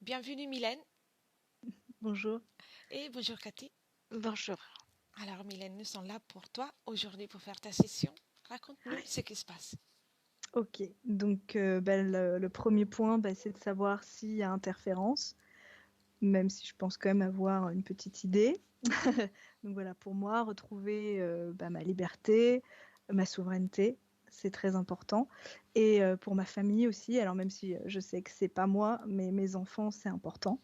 Bienvenue Mylène Bonjour. et bonjour Cathy. Bonjour. Alors Mylène, nous sommes là pour toi aujourd'hui pour faire ta session. Raconte-nous ce qui se passe. Ok, donc le premier point, c'est de savoir s'il y a interférence, même si je pense quand même avoir une petite idée. Donc voilà, pour moi, retrouver ma liberté, ma souveraineté, c'est très important. Et pour ma famille aussi, alors même si je sais que c'est pas moi, mais mes enfants, c'est important.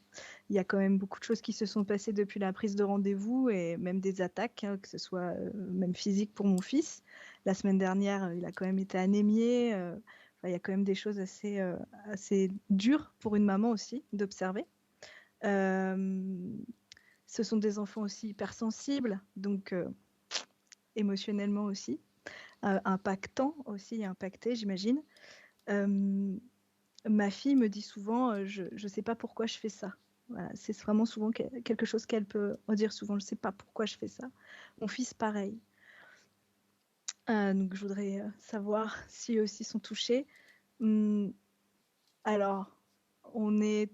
Il y a quand même beaucoup de choses qui se sont passées depuis la prise de rendez-vous et même des attaques, hein, que ce soit même physique pour mon fils. La semaine dernière, il a quand même été anémié. Enfin, il y a quand même des choses assez dures pour une maman aussi d'observer. Euh, Ce sont des enfants aussi hypersensibles, donc émotionnellement aussi, impactants aussi, impactés, j'imagine. Euh, Ma fille me dit souvent, je ne sais pas pourquoi je fais ça. Voilà, c'est vraiment souvent quelque chose qu'elle peut dire souvent, je ne sais pas pourquoi je fais ça. Mon fils, pareil. Donc je voudrais savoir si eux aussi sont touchés. Hum, alors, on est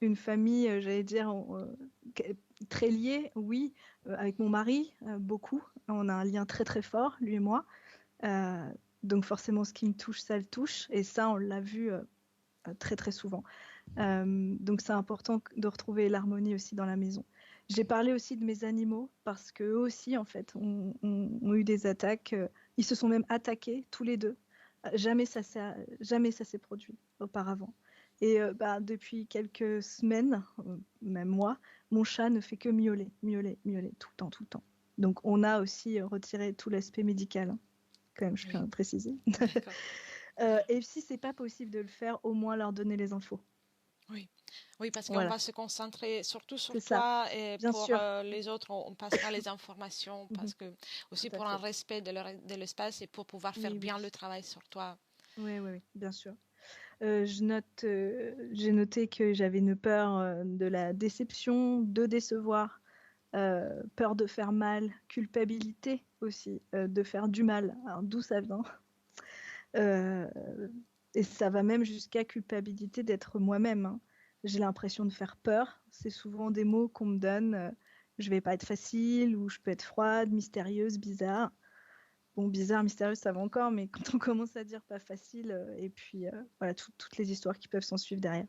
une famille, j'allais dire, très liée, oui, avec mon mari, beaucoup. On a un lien très très fort, lui et moi. Euh, donc forcément, ce qui me touche, ça le touche. Et ça, on l'a vu très très souvent. Donc c'est important de retrouver l'harmonie aussi dans la maison. J'ai parlé aussi de mes animaux parce qu'eux aussi, en fait, ont eu des attaques. Ils se sont même attaqués tous les deux. Jamais ça s'est produit auparavant. Et depuis quelques semaines, même mois, mon chat ne fait que miauler, miauler, miauler, tout le temps, tout le temps. Donc on a aussi retiré tout l'aspect médical, hein, quand même, je Oui, peux préciser. d'accord. Et si c'est pas possible de le faire, au moins leur donner les infos. Oui, oui, parce qu'on Voilà, va se concentrer surtout sur c'est ça. toi et Bien pour sûr. les autres, on passera les informations Mhm. parce que Tout aussi à pour un fait. respect de l'espace et pour pouvoir faire Oui, bien oui. le travail sur toi. Oui, oui, oui, bien sûr. J'ai noté que j'avais une peur de la déception, de décevoir, peur de faire mal, culpabilité aussi, de faire du mal. Alors, d'où ça vient? Euh, et ça va même jusqu'à culpabilité d'être moi-même, hein. J'ai l'impression de faire peur. C'est souvent des mots qu'on me donne. Je vais pas être facile, ou je peux être froide, mystérieuse, bizarre. Bon, bizarre, mystérieux, ça va encore, mais quand on commence à dire pas facile, et puis voilà, toutes les histoires qui peuvent s'en suivre derrière.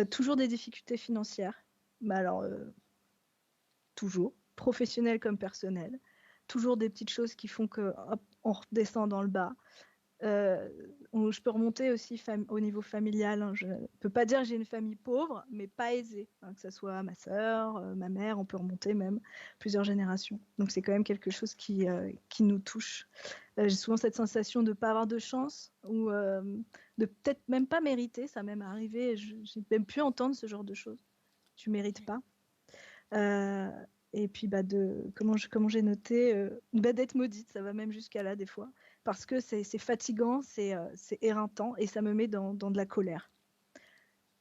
Toujours des difficultés financières, mais alors toujours, professionnelles comme personnelles. Toujours des petites choses qui font que hop, on redescend dans le bas. Euh, je peux remonter aussi au niveau familial, hein. Je ne peux pas dire que j'ai une famille pauvre, mais pas aisée, hein, que ce soit ma sœur, ma mère, on peut remonter même plusieurs générations. Donc c'est quand même quelque chose qui nous touche. J'ai souvent cette sensation de ne pas avoir de chance ou de peut-être même pas mériter. Ça m'est même arrivé, j'ai même pu entendre ce genre de choses. Tu mérites Oui, pas. Euh, et puis comment j'ai noté, d'être maudite, ça va même jusqu'à là des fois, parce que c'est fatigant, c'est éreintant et ça me met dans de la colère,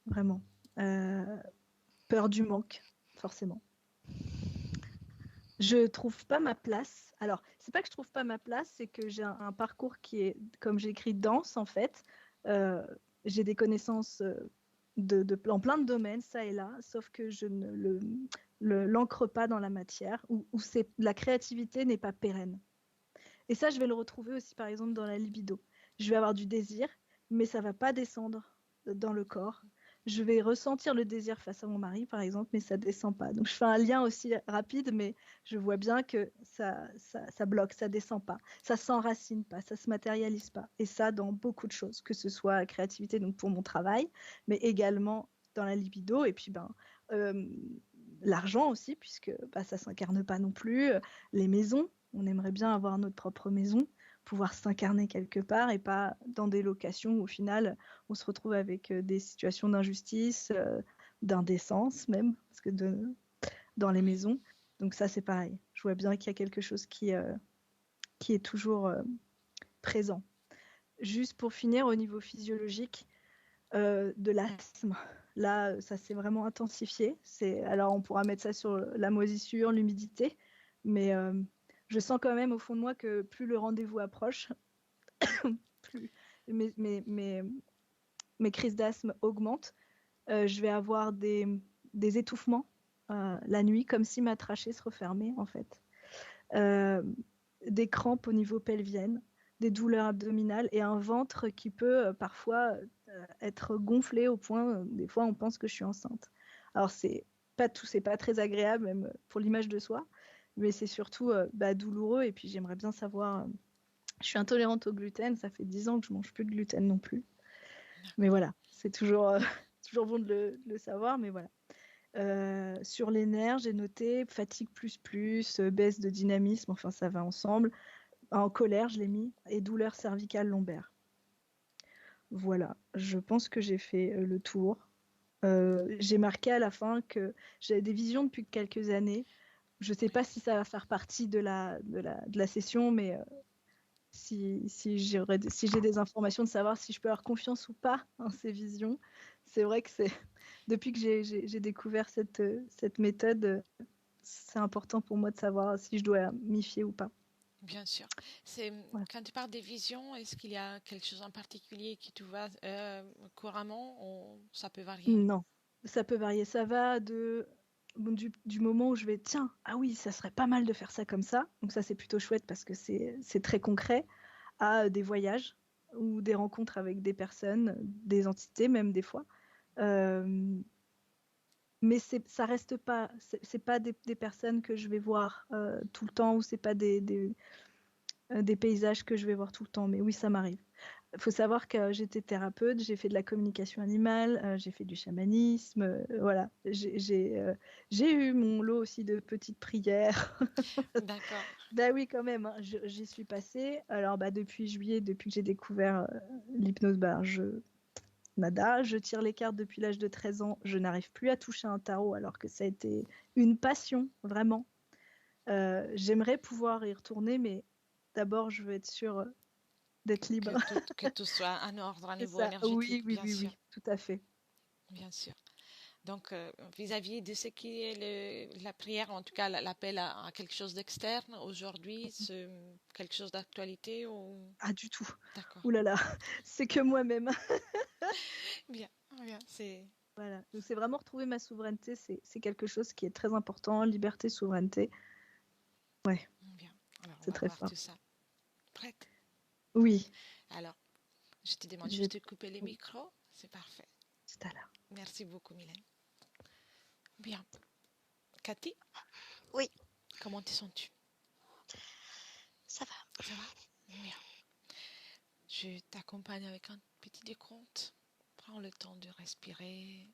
vraiment. Euh, Peur du manque, forcément. Je trouve pas ma place. Alors, c'est pas que je trouve pas ma place, c'est que j'ai un parcours qui est, comme j'écris, dense en fait. Euh, j'ai des connaissances en plein de domaines, ça et là, sauf que je ne l'ancre pas dans la matière, où la créativité n'est pas pérenne. Et ça, je vais le retrouver aussi, par exemple, dans la libido. Je vais avoir du désir, mais ça va pas descendre dans le corps. Je vais ressentir le désir face à mon mari, par exemple, mais ça descend pas. Donc, je fais un lien aussi rapide, mais je vois bien que ça bloque, ça descend pas, ça s'enracine pas, ça se matérialise pas. Et ça, dans beaucoup de choses, que ce soit la créativité, donc pour mon travail, mais également dans la libido, et puis euh, l'argent aussi, puisque ça s'incarne pas non plus, les maisons. On aimerait bien avoir notre propre maison, pouvoir s'incarner quelque part et pas dans des locations où au final on se retrouve avec des situations d'injustice, d'indécence même, parce que dans les oui, maisons. Donc ça c'est pareil. Je vois bien qu'il y a quelque chose qui est toujours présent. Juste pour finir, au niveau physiologique, de l'asthme. Là, ça s'est vraiment intensifié. Alors, on pourra mettre ça sur la moisissure, l'humidité, mais je sens quand même au fond de moi que plus le rendez-vous approche, plus mes, mes, mes, mes crises d'asthme augmentent. Je vais avoir des étouffements la nuit, comme si ma trachée se refermait en fait. Euh, des crampes au niveau pelvienne, des douleurs abdominales et un ventre qui peut parfois être gonflé au point, des fois on pense que je suis enceinte. Alors c'est pas très agréable même pour l'image de soi, mais c'est surtout douloureux et puis j'aimerais bien savoir. Je suis intolérante au gluten, ça fait 10 ans que je mange plus de gluten non plus. Mais D'accord. voilà, c'est toujours, toujours bon de le savoir, mais voilà. Sur les nerfs, j'ai noté fatigue baisse de dynamisme, enfin ça va ensemble. En colère, je l'ai mis, et douleur cervicale lombaire. Voilà, je pense que j'ai fait le tour. J'ai marqué à la fin que j'avais des visions depuis quelques années. Je ne sais Oui, pas si ça va faire partie de la session, mais si j'ai des informations de savoir si je peux avoir confiance ou pas en ces visions. C'est vrai que c'est depuis que j'ai découvert cette méthode, c'est important pour moi de savoir si je dois m'y fier ou pas. bien sûr. Voilà. Quand tu parles des visions, est-ce qu'il y a quelque chose en particulier qui te va couramment ou ça peut varier? Non, ça peut varier. Ça va du moment où je vais, tiens, ah oui, ça serait pas mal de faire ça comme ça. Donc ça, c'est plutôt chouette parce que c'est très concret, à des voyages ou des rencontres avec des personnes, des entités même des fois. Euh, mais ça reste pas, c'est pas des personnes que je vais voir tout le temps ou c'est pas des paysages que je vais voir tout le temps. Mais oui, ça m'arrive. Il faut savoir que j'étais thérapeute, j'ai fait de la communication animale, j'ai fait du chamanisme, voilà. J'ai eu mon lot aussi de petites prières. D'accord. Bah oui, quand même, hein, j'y suis passée. Alors depuis juillet, depuis que j'ai découvert l'hypnose, nada. Je tire les cartes depuis l'âge de 13 ans. Je n'arrive plus à toucher un tarot alors que ça a été une passion, vraiment. J'aimerais pouvoir y retourner, mais d'abord, je veux être sûre d'être libre. Que tout soit en ordre à C'est niveau ça. Oui, énergétique, oui, bien oui, sûr. oui, tout à fait. Bien sûr. Donc, vis-à-vis de ce qui est la prière, en tout cas l'appel à quelque chose d'externe, aujourd'hui, c'est quelque chose d'actualité ou... Ah, du tout. D'accord. Ouh là là, c'est que moi-même. Bien, bien, Voilà. Donc, c'est vraiment retrouver ma souveraineté. C'est quelque chose qui est très important. Liberté, souveraineté. Ouais, bien. Alors, on c'est va très voir fort. tout ça. Prête? Oui, Alors, je te demande j'ai juste de couper les oui, micros. C'est parfait. tout à l'heure. Merci beaucoup, Mylène. Bien. Cathy, Oui, comment te sens-tu? ça va. Ça va? Bien. Je t'accompagne avec un petit décompte. Prends le temps de respirer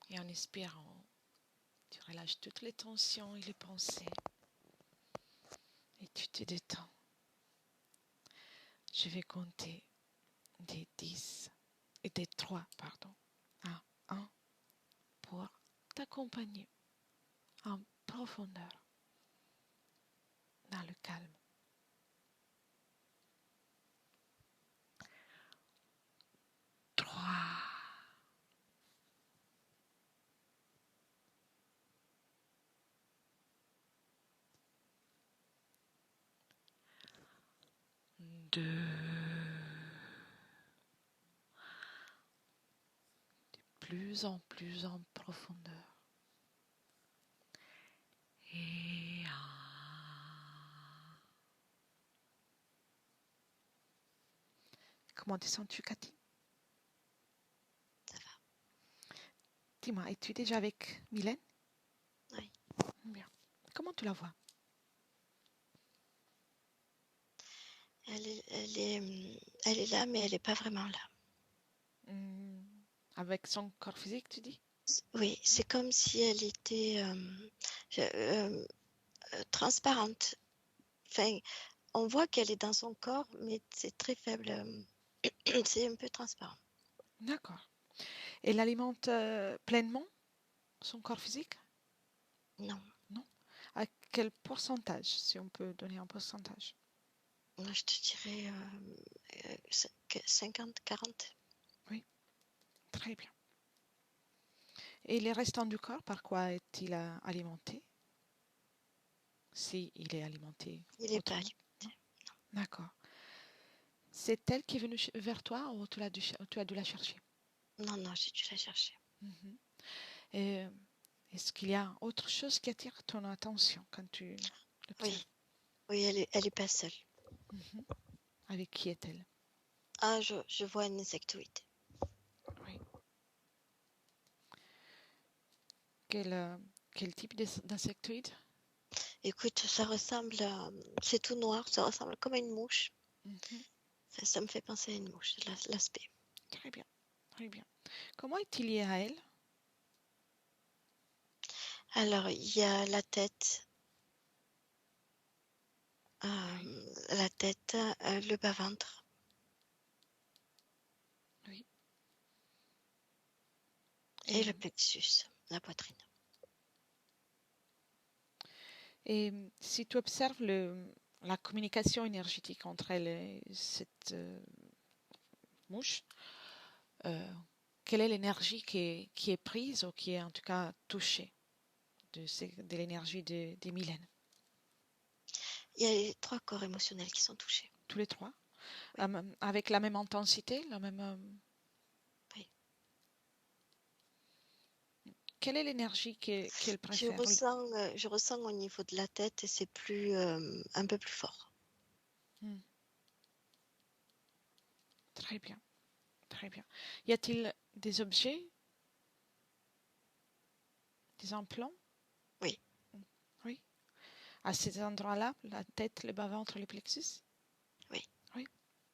et en expirant, tu relâches toutes les tensions et les pensées et tu te détends. Je vais compter des 10 et des 3, pardon, à 1 pour t'accompagner en profondeur dans le calme. 3, 2, plus en plus en profondeur. Et 1. Comment te sens-tu, Cathy? Ça va. Dis-moi, es-tu déjà avec Mylène? Oui. Bien. Comment tu la vois? Elle est là, mais elle n'est pas vraiment là. Hmm, avec son corps physique, tu dis? Oui, c'est comme si elle était transparente. Enfin, on voit qu'elle est dans son corps, mais c'est très faible. C'est un peu transparent. D'accord. Elle alimente pleinement son corps physique? Non, Non. À quel pourcentage, si on peut donner un pourcentage? moi, je te dirais 50-40. Oui, très bien. Et les restants du corps, par quoi est-il alimenté? Si il est alimenté Il n'est pas autrement? Non. alimenté. D'accord. C'est elle qui est venue vers toi ou tu as dû la chercher? Non, non, j'ai dû la chercher. Mhm. Et est-ce qu'il y a autre chose qui attire ton attention quand tu l'observes? Oui, oui, elle est pas seule. Mhm. Avec qui est-elle? Ah, je vois un insectoïde. Oui. Quel, euh, quel type d'insectoïde? Écoute, c'est tout noir, ça ressemble comme à une mouche. Mhm. Ça me fait penser à une mouche, l'aspect. Très bien, très bien. Comment est-il lié à elle? Alors, il y a Oui, le bas-ventre oui. et Et, le plexus, la poitrine. et si tu observes la communication énergétique entre elle et cette mouche, euh, quelle est l'énergie qui est prise ou qui est en tout cas touchée de l'énergie de Mylène? Il y a les 3 corps émotionnels qui sont touchés. Tous les trois? Oui, Avec la même intensité, la même, oui. quelle est l'énergie qu'elle Je préfère? ressens, je ressens au niveau de la tête, c'est un peu plus fort. Hmm, très bien, très bien. Y a-t-il des objets, des implants? Oui, Oui. À ces endroits-là, la tête, le bas-ventre, le plexus? oui. Oui,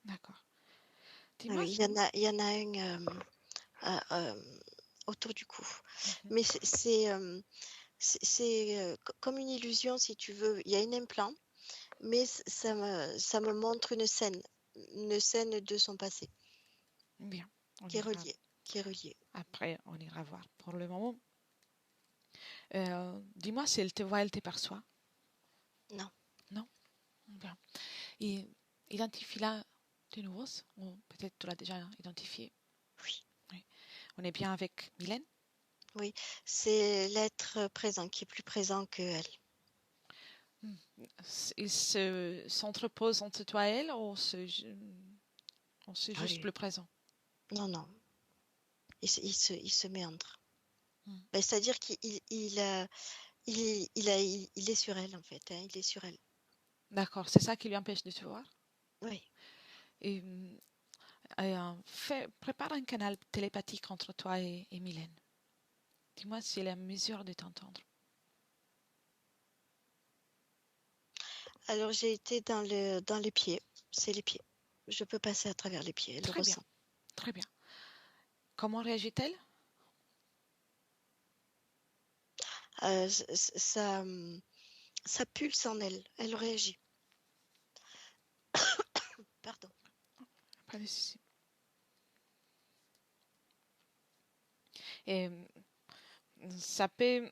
d'accord. Ah Dis-moi. oui, il y en a un autour du cou. Mhm. Mais c'est comme une illusion, si tu veux. Il y a un implant, mais ça me montre une scène de son passé Bien, on qui est ira reliée, qui est reliée. après, on ira voir. Pour le moment, dis-moi si elle te voit, elle te perçoit. Non, Non? Bien. Et identifie-la de nouveau, ou peut-être tu l'as déjà identifiée. oui, Oui. On est bien avec Mylène? oui. C'est l'être présent qui est plus présent que elle. Hmm. Il s'entrepose entre toi et elle ou c'est Ah juste oui. le présent? Non, non. Il se méandre. Hmm. Ben, c'est-à-dire qu'il est sur elle, en fait, hein, il est sur elle. D'accord, c'est ça qui lui empêche de te voir. Oui. Et, prépare un canal télépathique entre toi et Mylène. Dis-moi si elle est en mesure de t'entendre. Alors, j'ai été dans les pieds. C'est les pieds. Je peux passer à travers les pieds. Elle le Très bien, ressent. très bien. Comment réagit-elle? Ça pulse en elle. Elle réagit. Pardon. Pas de souci. Et ça peut,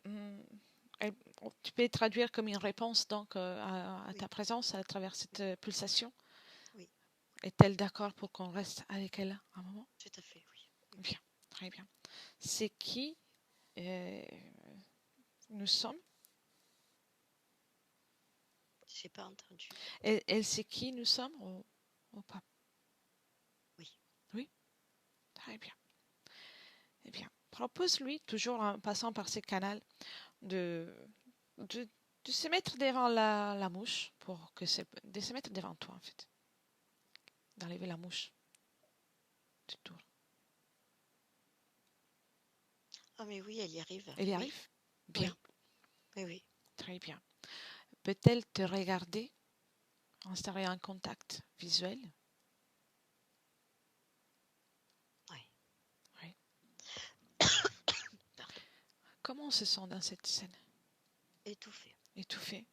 elle- tu peux traduire comme une réponse donc à Oui, ta présence à travers cette pulsation. oui, Est-elle d'accord pour qu'on reste avec elle un moment? tout à fait, oui. Oui. Bien, très bien. C'est qui euh, nous sommes? J'ai pas entendu. Elle sait qui nous sommes ou pas? Oui, Oui, très bien. Eh bien, propose-lui, toujours en passant par ces canaux, de, de, de se mettre devant la mouche, de se mettre devant toi, en fait, d'enlever la mouche du tour. ah mais oui, elle y arrive. Elle y Oui, arrive? Bien, oui, oui, oui, très bien. Peut-elle te regarder, instaurer un contact visuel? oui. Oui. Pardon. Comment on se sent dans cette scène? Étouffée. Étouffé.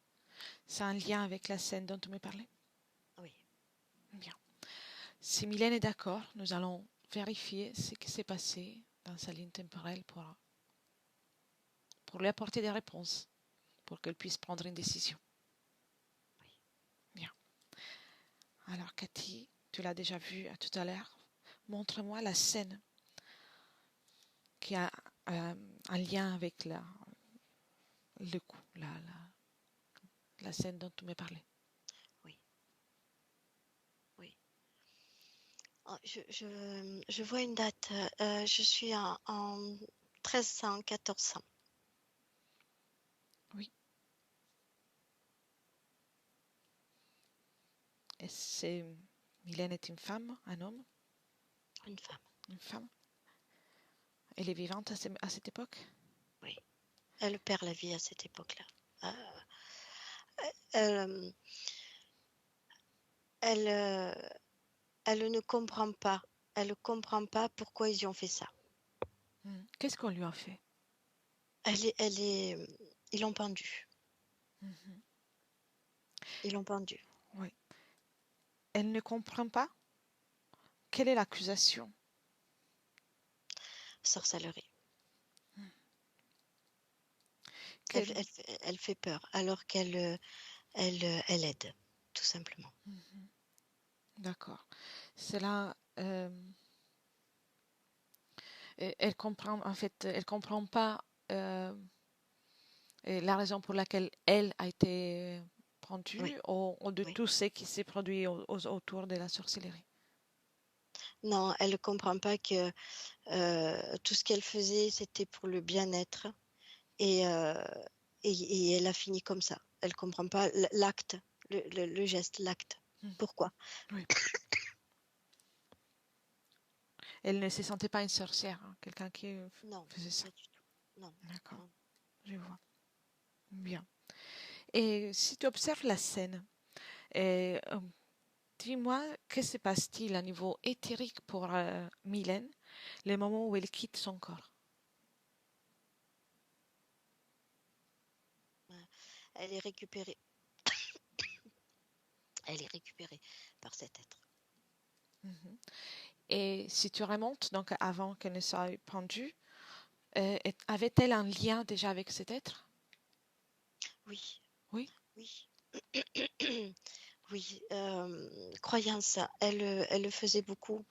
C'est un lien avec la scène dont tu me parlais? Oui, Bien. Si Mylène est d'accord, nous allons vérifier ce qui s'est passé dans sa ligne temporelle pour lui apporter des réponses, pour qu'elle puisse prendre une décision. oui. Bien. Alors, Cathy, tu l'as déjà vu à tout à l'heure. Montre-moi la scène qui a un lien avec le coup, la scène dont tu me parlais. Oui, oui. Je vois une date. Je suis en 1300, 1400. Oui. Et Mylène est une femme, un homme, Une femme. une femme. Elle est vivante à cette époque? Oui. Elle perd la vie à cette époque-là. Elle, elle, elle ne comprend pas. Elle ne comprend pas pourquoi ils ont fait ça. Qu'est-ce qu'on lui a fait? Ils l'ont pendue. Ils l'ont pendue. Oui. Elle ne comprend pas? Quelle est l'accusation? Sorcellerie. Quelle- Elle fait peur alors qu'elle elle aide, tout simplement. D'accord. Cela, elle comprend, en fait, elle comprend pas la raison pour laquelle elle a été pendue Oui, ou de oui. tout ce qui s'est produit autour de la sorcellerie. Non, elle ne comprend pas que tout ce qu'elle faisait, c'était pour le bien-être. Et, et elle a fini comme ça. Elle ne comprend pas l'acte, le geste, l'acte. Pourquoi? Oui. Elle ne se sentait pas une sorcière, hein, quelqu'un qui Non, faisait ça. pas du tout. Non. D'accord, Non. je vois. Bien. Et si tu observes la scène, dis-moi, que se passe-t-il à niveau éthérique pour Mylène, le moment où elle quitte son corps? Elle est récupérée. Elle est récupérée par cet être. Et si tu remontes, donc avant qu'elle ne soit pendue, avait-elle un lien déjà avec cet être? Oui, Oui. oui. Oui, croyance, elle le faisait beaucoup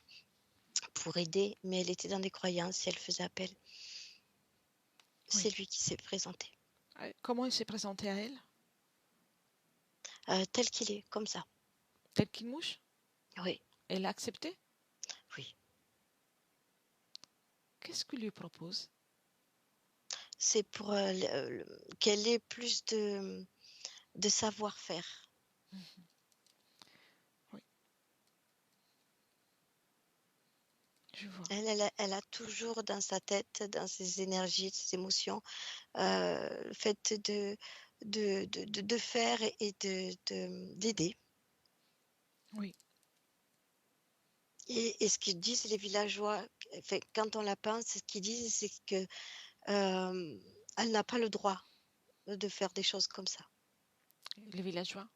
pour aider, mais elle était dans des croyances et elle faisait appel. Oui. C'est lui qui s'est présenté. Comment il s'est présenté à elle? Tel qu'il est, comme ça. Tel qu'il mouche? Oui, Elle l'a accepté? oui. Qu'est-ce qu'il lui propose? C'est pour qu'elle ait plus de savoir-faire. Oui, je vois. Elle a toujours dans sa tête, dans ses énergies, ses émotions, le fait de faire et d'aider. Oui, Et ce qu'ils disent les villageois, enfin, quand on la pense, ce qu'ils disent, c'est que elle n'a pas le droit de faire des choses comme ça. les villageois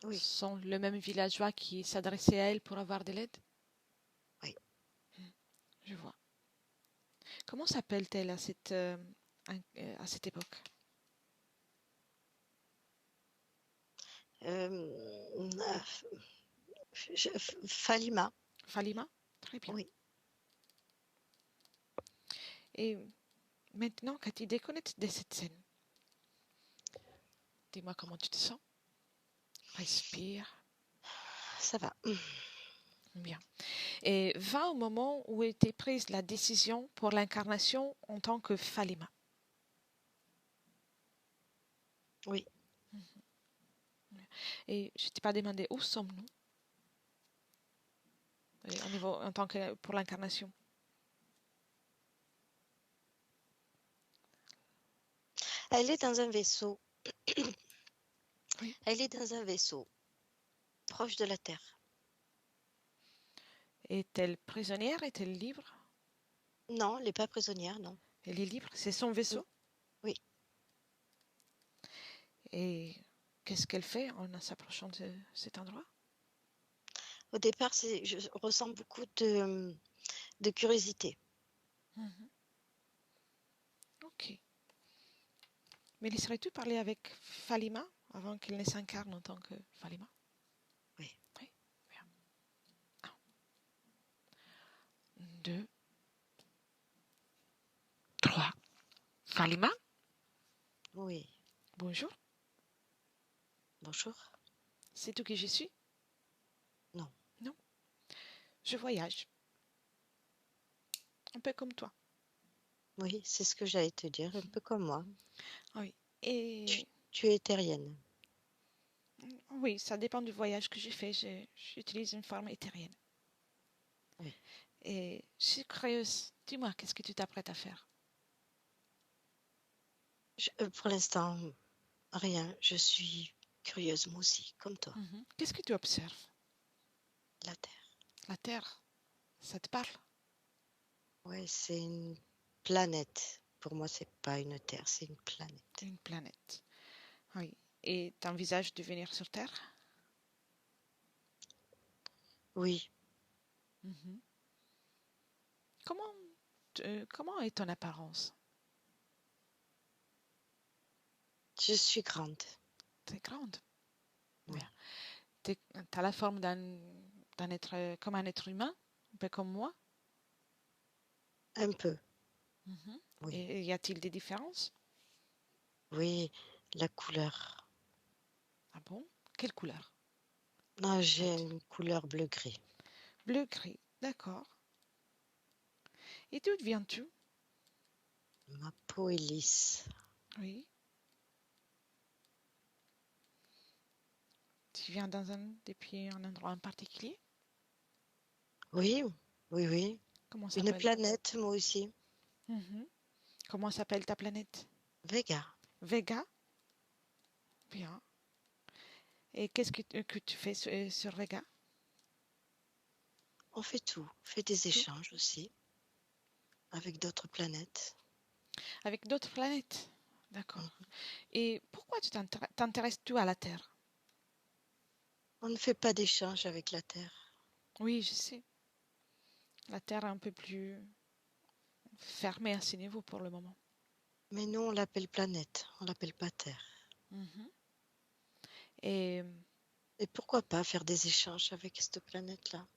Oui, sont le même villageois qui s'adressait à elle pour avoir de l'aide? oui. Je vois. Comment s'appelle-t-elle à cette époque? Falima, Falima? Très bien. oui. Et maintenant, quand tu déconnectes de cette scène, dis-moi comment tu te sens. Respire. Ça va. Bien. Et va au moment où était prise la décision pour l'incarnation en tant que Falima. Oui. Et je ne t'ai pas demandé où sommes-nous au niveau en tant que pour l'incarnation. Elle est dans un vaisseau. Oui. Elle est dans un vaisseau proche de la Terre. Est-elle prisonnière? Est-elle libre? Non, elle n'est pas prisonnière, non. Elle est libre? C'est son vaisseau? Oui. Et qu'est-ce qu'elle fait en s'approchant de cet endroit? Au départ, je ressens beaucoup de curiosité. Ok. Mais laisserais-tu parler avec Falima avant qu'elle ne s'incarne en tant que Falima? Oui. Oui. Bien. 1, 2, 3. Falima, Oui. bonjour. Bonjour. C'est tout qui je suis? Non. Non. Je voyage, un peu comme toi. Oui, c'est ce que j'allais te dire, un peu comme moi. Oui. Tu, Et tu es terrienne. oui, ça dépend du voyage que j'ai fait. J'utilise une forme éthérienne. Oui. Et je suis curieuse. Dis-moi, qu'est-ce que tu t'apprêtes à faire? Pour l'instant, rien. Je suis curieuse, moi aussi, comme toi. Mhm. Qu'est-ce que tu observes? La Terre. La Terre, ça te parle? Ouais, c'est une planète. Pour moi, c'est pas une Terre, c'est une planète. Une planète. Oui. Et tu envisages de venir sur Terre? Oui, Mhm. Comment, comment est ton apparence? je suis grande. T'es grande. Oui, Bien. T'as la forme d'un être, comme un être humain, un peu comme moi. un peu. Mhm. Oui, Et y a-t-il des différences? oui, la couleur. Ah bon? Quelle couleur? Non, j'ai As-tu? une couleur bleu-gris. Bleu-gris. D'accord. Et d'où viens-tu? Ma peau est lisse. Oui. Tu viens depuis un endroit en particulier? Oui, oui, oui. Comment Une s'appelle? planète, moi aussi. Mhm. Comment s'appelle ta planète? Vega. Vega? Bien. Et qu'est-ce que tu fais sur Vega? On fait tout. On fait des Tout? échanges aussi avec d'autres planètes. Avec d'autres planètes? D'accord. Mm. Et pourquoi tu t'intéresses-tu à la Terre? On ne fait pas d'échange avec la Terre. Oui, je sais. La Terre est un peu plus fermée à ce niveau pour le moment. Mais nous, on l'appelle planète. On l'appelle pas Terre. Mhm. Et Et pourquoi pas faire des échanges avec cette planète-là?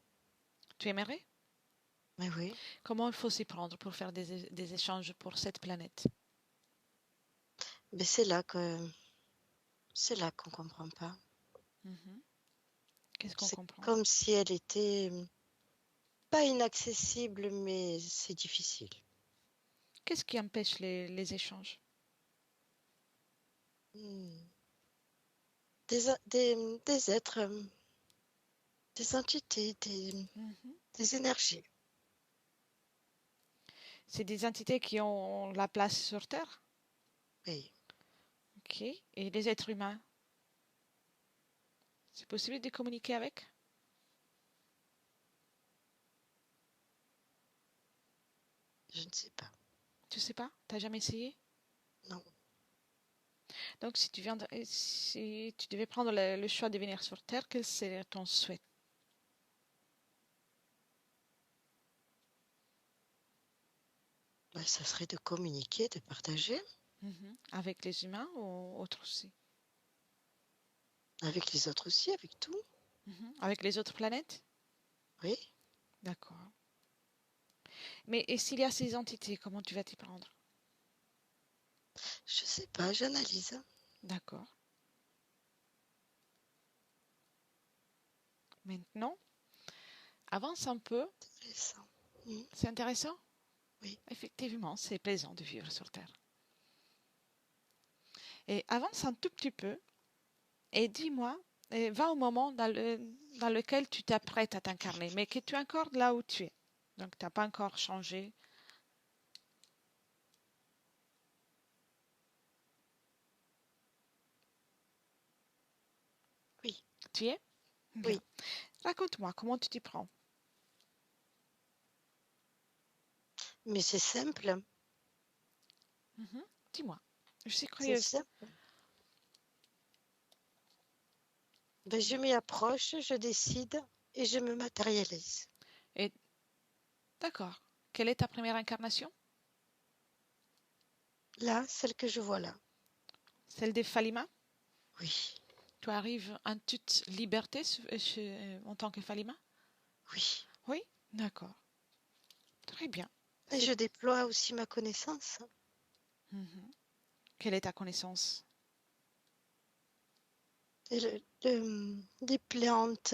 tu aimerais? Mais oui. Comment il faut s'y prendre pour faire des échanges pour cette planète? Mais c'est là qu'on comprend pas. Mhm. Qu'est-ce qu'on C'est comprend? comme si elle était pas inaccessible, mais c'est difficile. Qu'est-ce qui empêche les échanges? Hmm. Des êtres, des entités, Mhm. des énergies. C'est des entités qui ont la place sur Terre? Oui, Ok. Et les êtres humains? C'est possible de communiquer avec? je ne sais pas. Tu sais pas? T'as jamais essayé? Non. Donc, si tu devais prendre le choix de venir sur Terre, quel serait ton souhait? Ben, ça serait de communiquer, de partager Mhm. Avec les humains ou autres aussi? avec les autres aussi, avec tout. Mhm. Avec les autres planètes? Oui, D'accord. Mais et s'il y a ces entités, comment tu vas t'y prendre? je sais pas, j'analyse. D'accord. Maintenant, avance un peu. Intéressant. Hmm. C'est intéressant? Oui, Effectivement, c'est plaisant de vivre sur Terre. Et avance un tout petit peu et dis-moi, et va au moment dans lequel tu t'apprêtes à t'incarner, mais que tu es encore là où tu es. Donc, tu n'as pas encore changé. oui, Tu y es? Bien. oui. Raconte-moi comment tu t'y prends. Mais c'est simple, Mhm. Dis-moi. Je suis c'est curieuse. simple. Ben, je m'y approche, je décide et je me matérialise. Et d'accord. Quelle est ta première incarnation? Là, celle que je vois là. Celle des Falima? Oui, Tu arrives en toute liberté en tant que Falima? oui. Oui? D'accord. Très bien. Et C'est... je déploie aussi ma connaissance. Mhm. Quelle est ta connaissance? Et les plantes,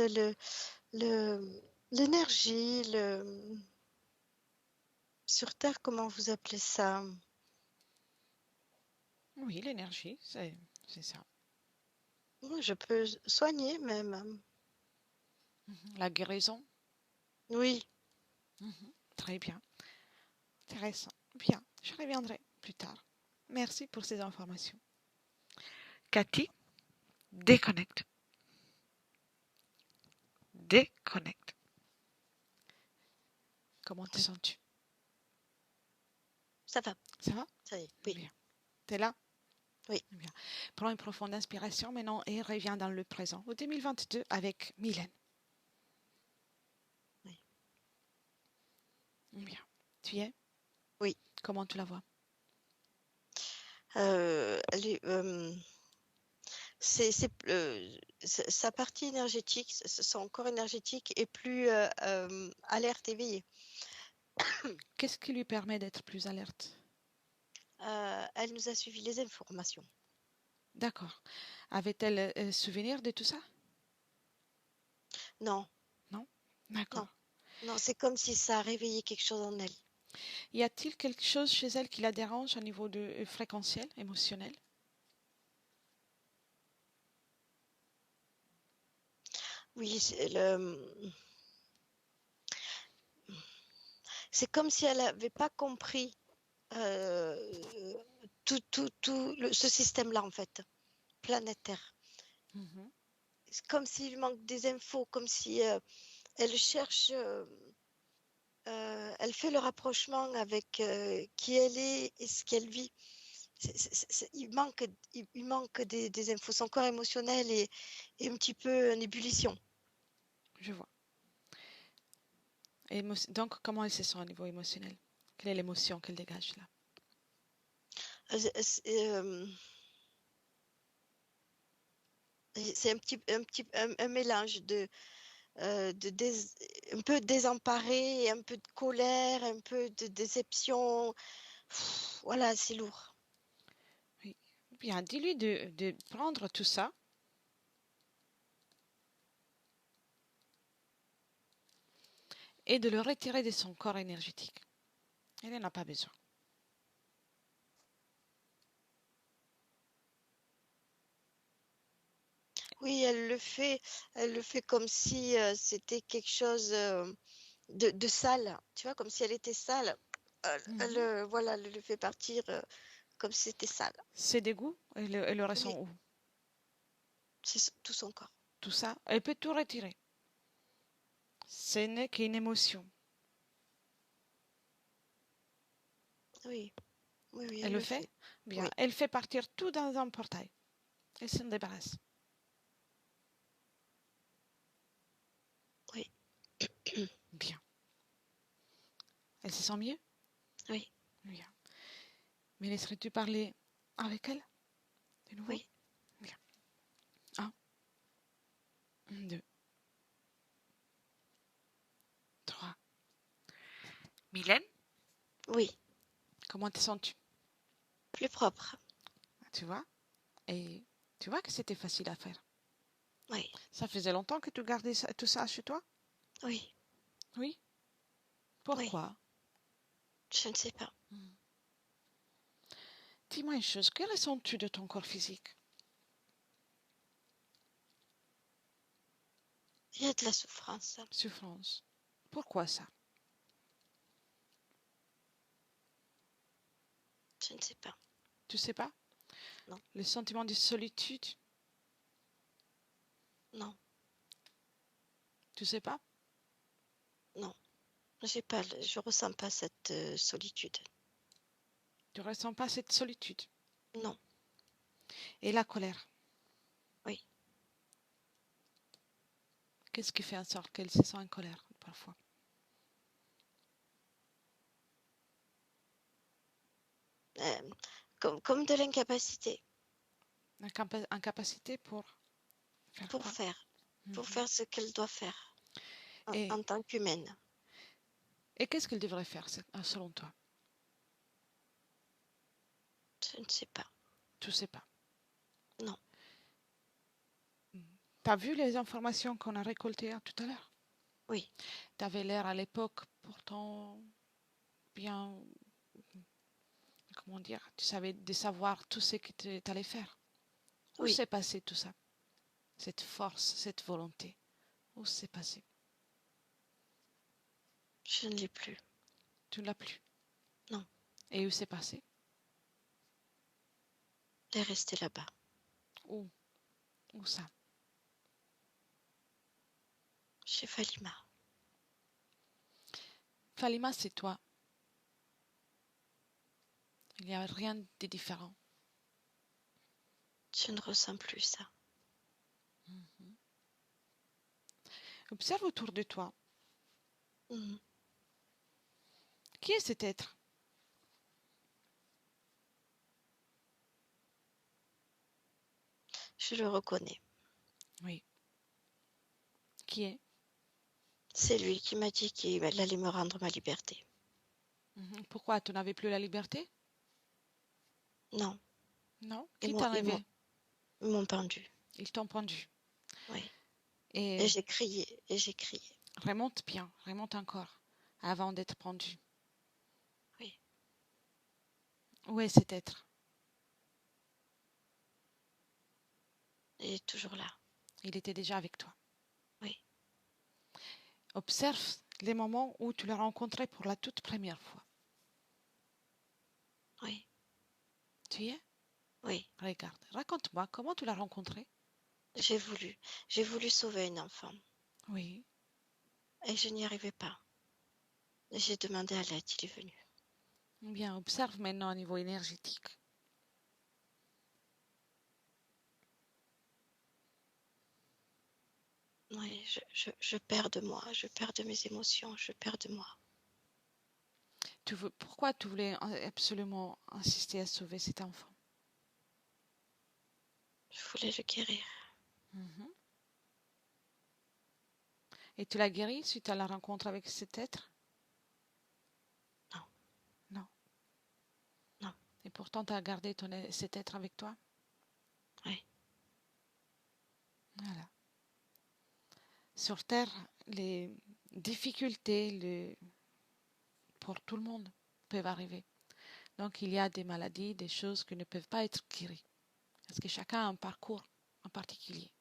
le, L'énergie, sur Terre, comment vous appelez ça? Oui, l'énergie, c'est ça. Oui, je peux soigner même. La guérison. Oui, Très bien. Intéressant. Bien, je reviendrai plus tard. Merci pour ces informations. Cathy, déconnecte. Déconnecte. Comment te oui, sens-tu? ça va, Ça va? ça y est, oui, Bien. T'es là? oui, Bien. Prends une profonde inspiration maintenant et reviens dans le présent, au 2022 avec Mylène. oui, Bien. Tu y es? oui. Comment tu la vois? Sa partie énergétique, son corps énergétique est plus alerte, éveillé. Qu'est-ce qui lui permet d'être plus alerte? Elle nous a suivi les informations. D'accord. Avait-elle souvenir de tout ça? Non, Non? non, D'accord. non, c'est comme si ça a réveillé quelque chose en elle. Y a-t-il quelque chose chez elle qui la dérange au niveau de fréquentiel, émotionnel? Oui, c'est comme si elle n'avait pas compris ce système-là, en fait, planétaire. Mhm. C'est comme s'il manque des infos, comme si elle cherche, elle fait le rapprochement avec qui elle est et ce qu'elle vit. Il manque des infos. Son corps émotionnel est un petit peu en ébullition. Je vois. Donc, comment elle se sent au niveau émotionnel? Quelle est l'émotion qu'elle dégage là? C'est un mélange un peu désemparé, un peu de colère, un peu de déception. Voilà, c'est lourd. Oui. Bien, dis-lui de prendre tout ça et de le retirer de son corps énergétique. Elle n'en a pas besoin. Oui, elle le fait comme si c'était quelque chose de sale, tu vois, comme si elle était sale. Mhm. Voilà, elle le fait partir comme si c'était sale. Ses dégoûts, elle le Oui, ressent où? c'est tout son corps. Tout ça, elle peut tout retirer. Ce n'est qu'une émotion. Oui, oui, oui, Elle elle le le fait? fait. Bien, Oui, elle fait partir tout dans un portail. Elle s'en débarrasse. oui, Bien. Elle se sent mieux? oui, Bien. Mais laisserais-tu parler avec elle de nouveau? oui, Bien. Un, deux, trois. Mylène, oui, comment te sens-tu? plus propre. Tu vois? Et tu vois que c'était facile à faire. Oui, Ça faisait longtemps que tu gardais tout ça chez toi? oui, Oui. oui, Pourquoi? je ne sais pas. Dis-moi une chose, que ressens-tu de ton corps physique? Il y a de la souffrance. Souffrance. Pourquoi ça? Je ne sais pas. Tu sais pas? Non, Le sentiment de solitude? non, Tu sais pas? non. Je ressens pas cette solitude. Tu ressens pas cette solitude? Non, Et la colère? oui. Qu'est-ce qui fait en sorte qu'elle se sent en colère parfois? Euh, comme de l'incapacité Incapacité pour faire pour quoi? faire, pour Mhm. faire ce qu'elle doit faire Et, en tant qu'humaine. et qu'est-ce qu'elle devrait faire selon toi? Je ne sais pas. Tu sais pas. Non, Tu as vu les informations qu'on a récoltées tout à l'heure? Oui, Tu avais l'air à l'époque pourtant bien, comment dire, tu savais de savoir tout ce que tu allais faire. Où oui, s'est passé tout ça? Cette force, cette volonté, où s'est passé? je ne l'ai plus. Tu ne l'as plus. Non, Et où s'est passé? elle est restée là-bas. Où? Où ça? Chez Falima. Falima, c'est toi. Il n'y a rien de différent. Je ne ressens plus ça. Observe autour de toi. Mhm. Qui est cet être? Je le reconnais. Oui. Qui est? C'est lui qui m'a dit qu'il allait me rendre ma liberté. Pourquoi tu n'avais plus la liberté? Non, Non. ils Qui m'ont, t'a ils m'ont, enlevé? ils m'ont pendu. Ils t'ont pendu. Oui. Et Et j'ai crié, et j'ai crié. remonte bien, remonte encore, avant d'être pendu. Oui. Où est cet être? Il est toujours là. Il était déjà avec toi. Oui. Observe les moments où tu l'as rencontré pour la toute première fois. Oui. Tu y es? Oui. Regarde, raconte-moi comment tu l'as rencontré. J'ai voulu sauver une enfant. Oui. Et je n'y arrivais pas. J'ai demandé à l'aide, il est venu. Bien, observe maintenant au niveau énergétique. Oui, je perds de moi, je perds de mes émotions, je perds de moi. Pourquoi tu voulais absolument insister à sauver cet enfant? Je voulais le guérir. Mhm. Et tu l'as guéri suite à la rencontre avec cet être? Non, Non. non, Et pourtant, tu as gardé cet être avec toi? oui, Voilà. Sur Terre, les difficultés pour tout le monde peuvent arriver. Donc, il y a des maladies, des choses qui ne peuvent pas être guéries. Parce que chacun a un parcours en particulier.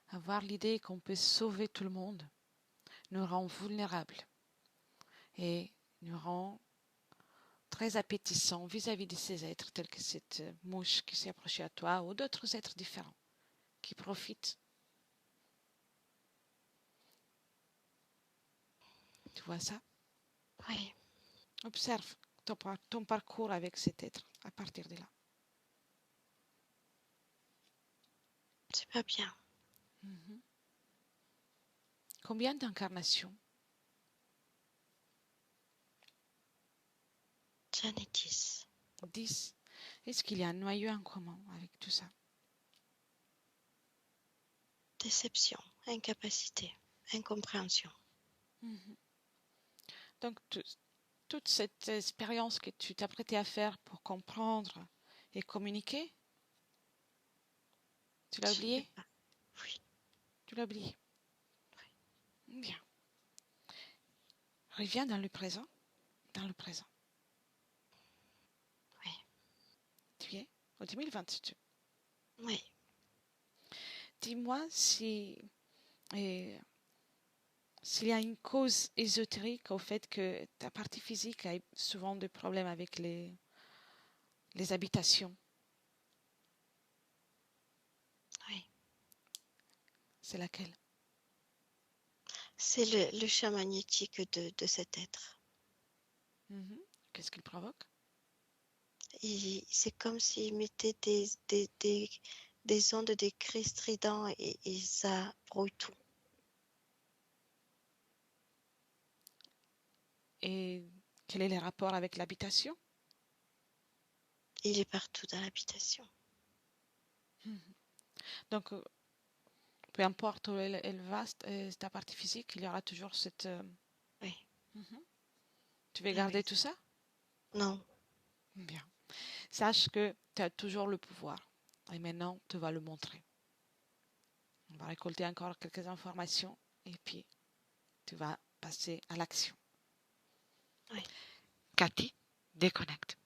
Avoir l'idée qu'on peut sauver tout le monde nous rend vulnérables et nous rend très appétissants vis-à-vis de ces êtres, tels que cette mouche qui s'est approchée à toi ou d'autres êtres différents qui profitent. Tu vois ça? oui, Observe ton parcours avec cet être à partir de là. c'est pas bien. Mhm. Combien d'incarnations? J'en ai 10. 10. Est-ce qu'il y a un noyau en commun avec tout ça? Déception, incapacité, incompréhension. Mhm. Donc, toute cette expérience que tu t'apprêtais à faire pour comprendre et communiquer, tu l'as Je ne l'ai oublié? pas. Oui, Tu l'as oublié. oui, Bien. Reviens dans le présent. Dans le présent. oui, Tu y es au 2022. oui. Dis-moi s'il y a une cause ésotérique au fait que ta partie physique a souvent des problèmes avec les habitations. Oui. C'est laquelle? C'est le champ magnétique de cet être. Mhm. Qu'est-ce qu'il provoque? C'est comme s'il mettait des ondes, des cris stridents et ça brouille tout. Et quel est le rapport avec l'habitation? Il est partout dans l'habitation. Mhm. Donc, peu importe où elle va, ta partie physique, il y aura toujours cette... Oui, Mhm. Tu veux oui, garder oui. tout ça? Non, Bien. Sache que tu as toujours le pouvoir. Et maintenant, tu vas le montrer. On va récolter encore quelques informations et puis tu vas passer à l'action. Oui. Cathy, déconnecte.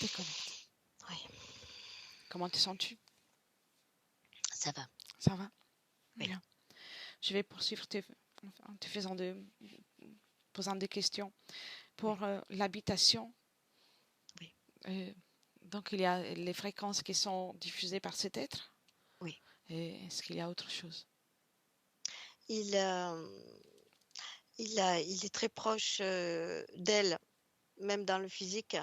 Déconnecte. Oui, Comment te sens-tu? ça va. Ça va? Oui. Bien. Je vais poursuivre en te posant des questions. Pour l'habitation, Oui. donc il y a les fréquences qui sont diffusées par cet être. Oui. Et est-ce qu'il y a autre chose? Il est très proche d'elle, même dans le physique,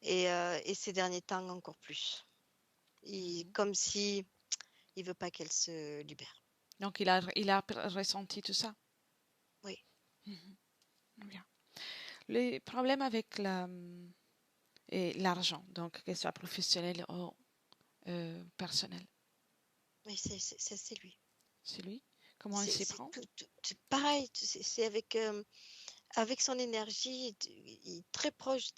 et ces derniers temps encore plus. Comme si il veut pas qu'elle se libère. Donc il a ressenti tout ça? Oui. Bien. Les problèmes avec l'argent, donc que ce soit professionnel ou personnel. Oui, c'est lui. C'est lui? Comment il s'y prend? C'est pareil, c'est avec son énergie, il est très proche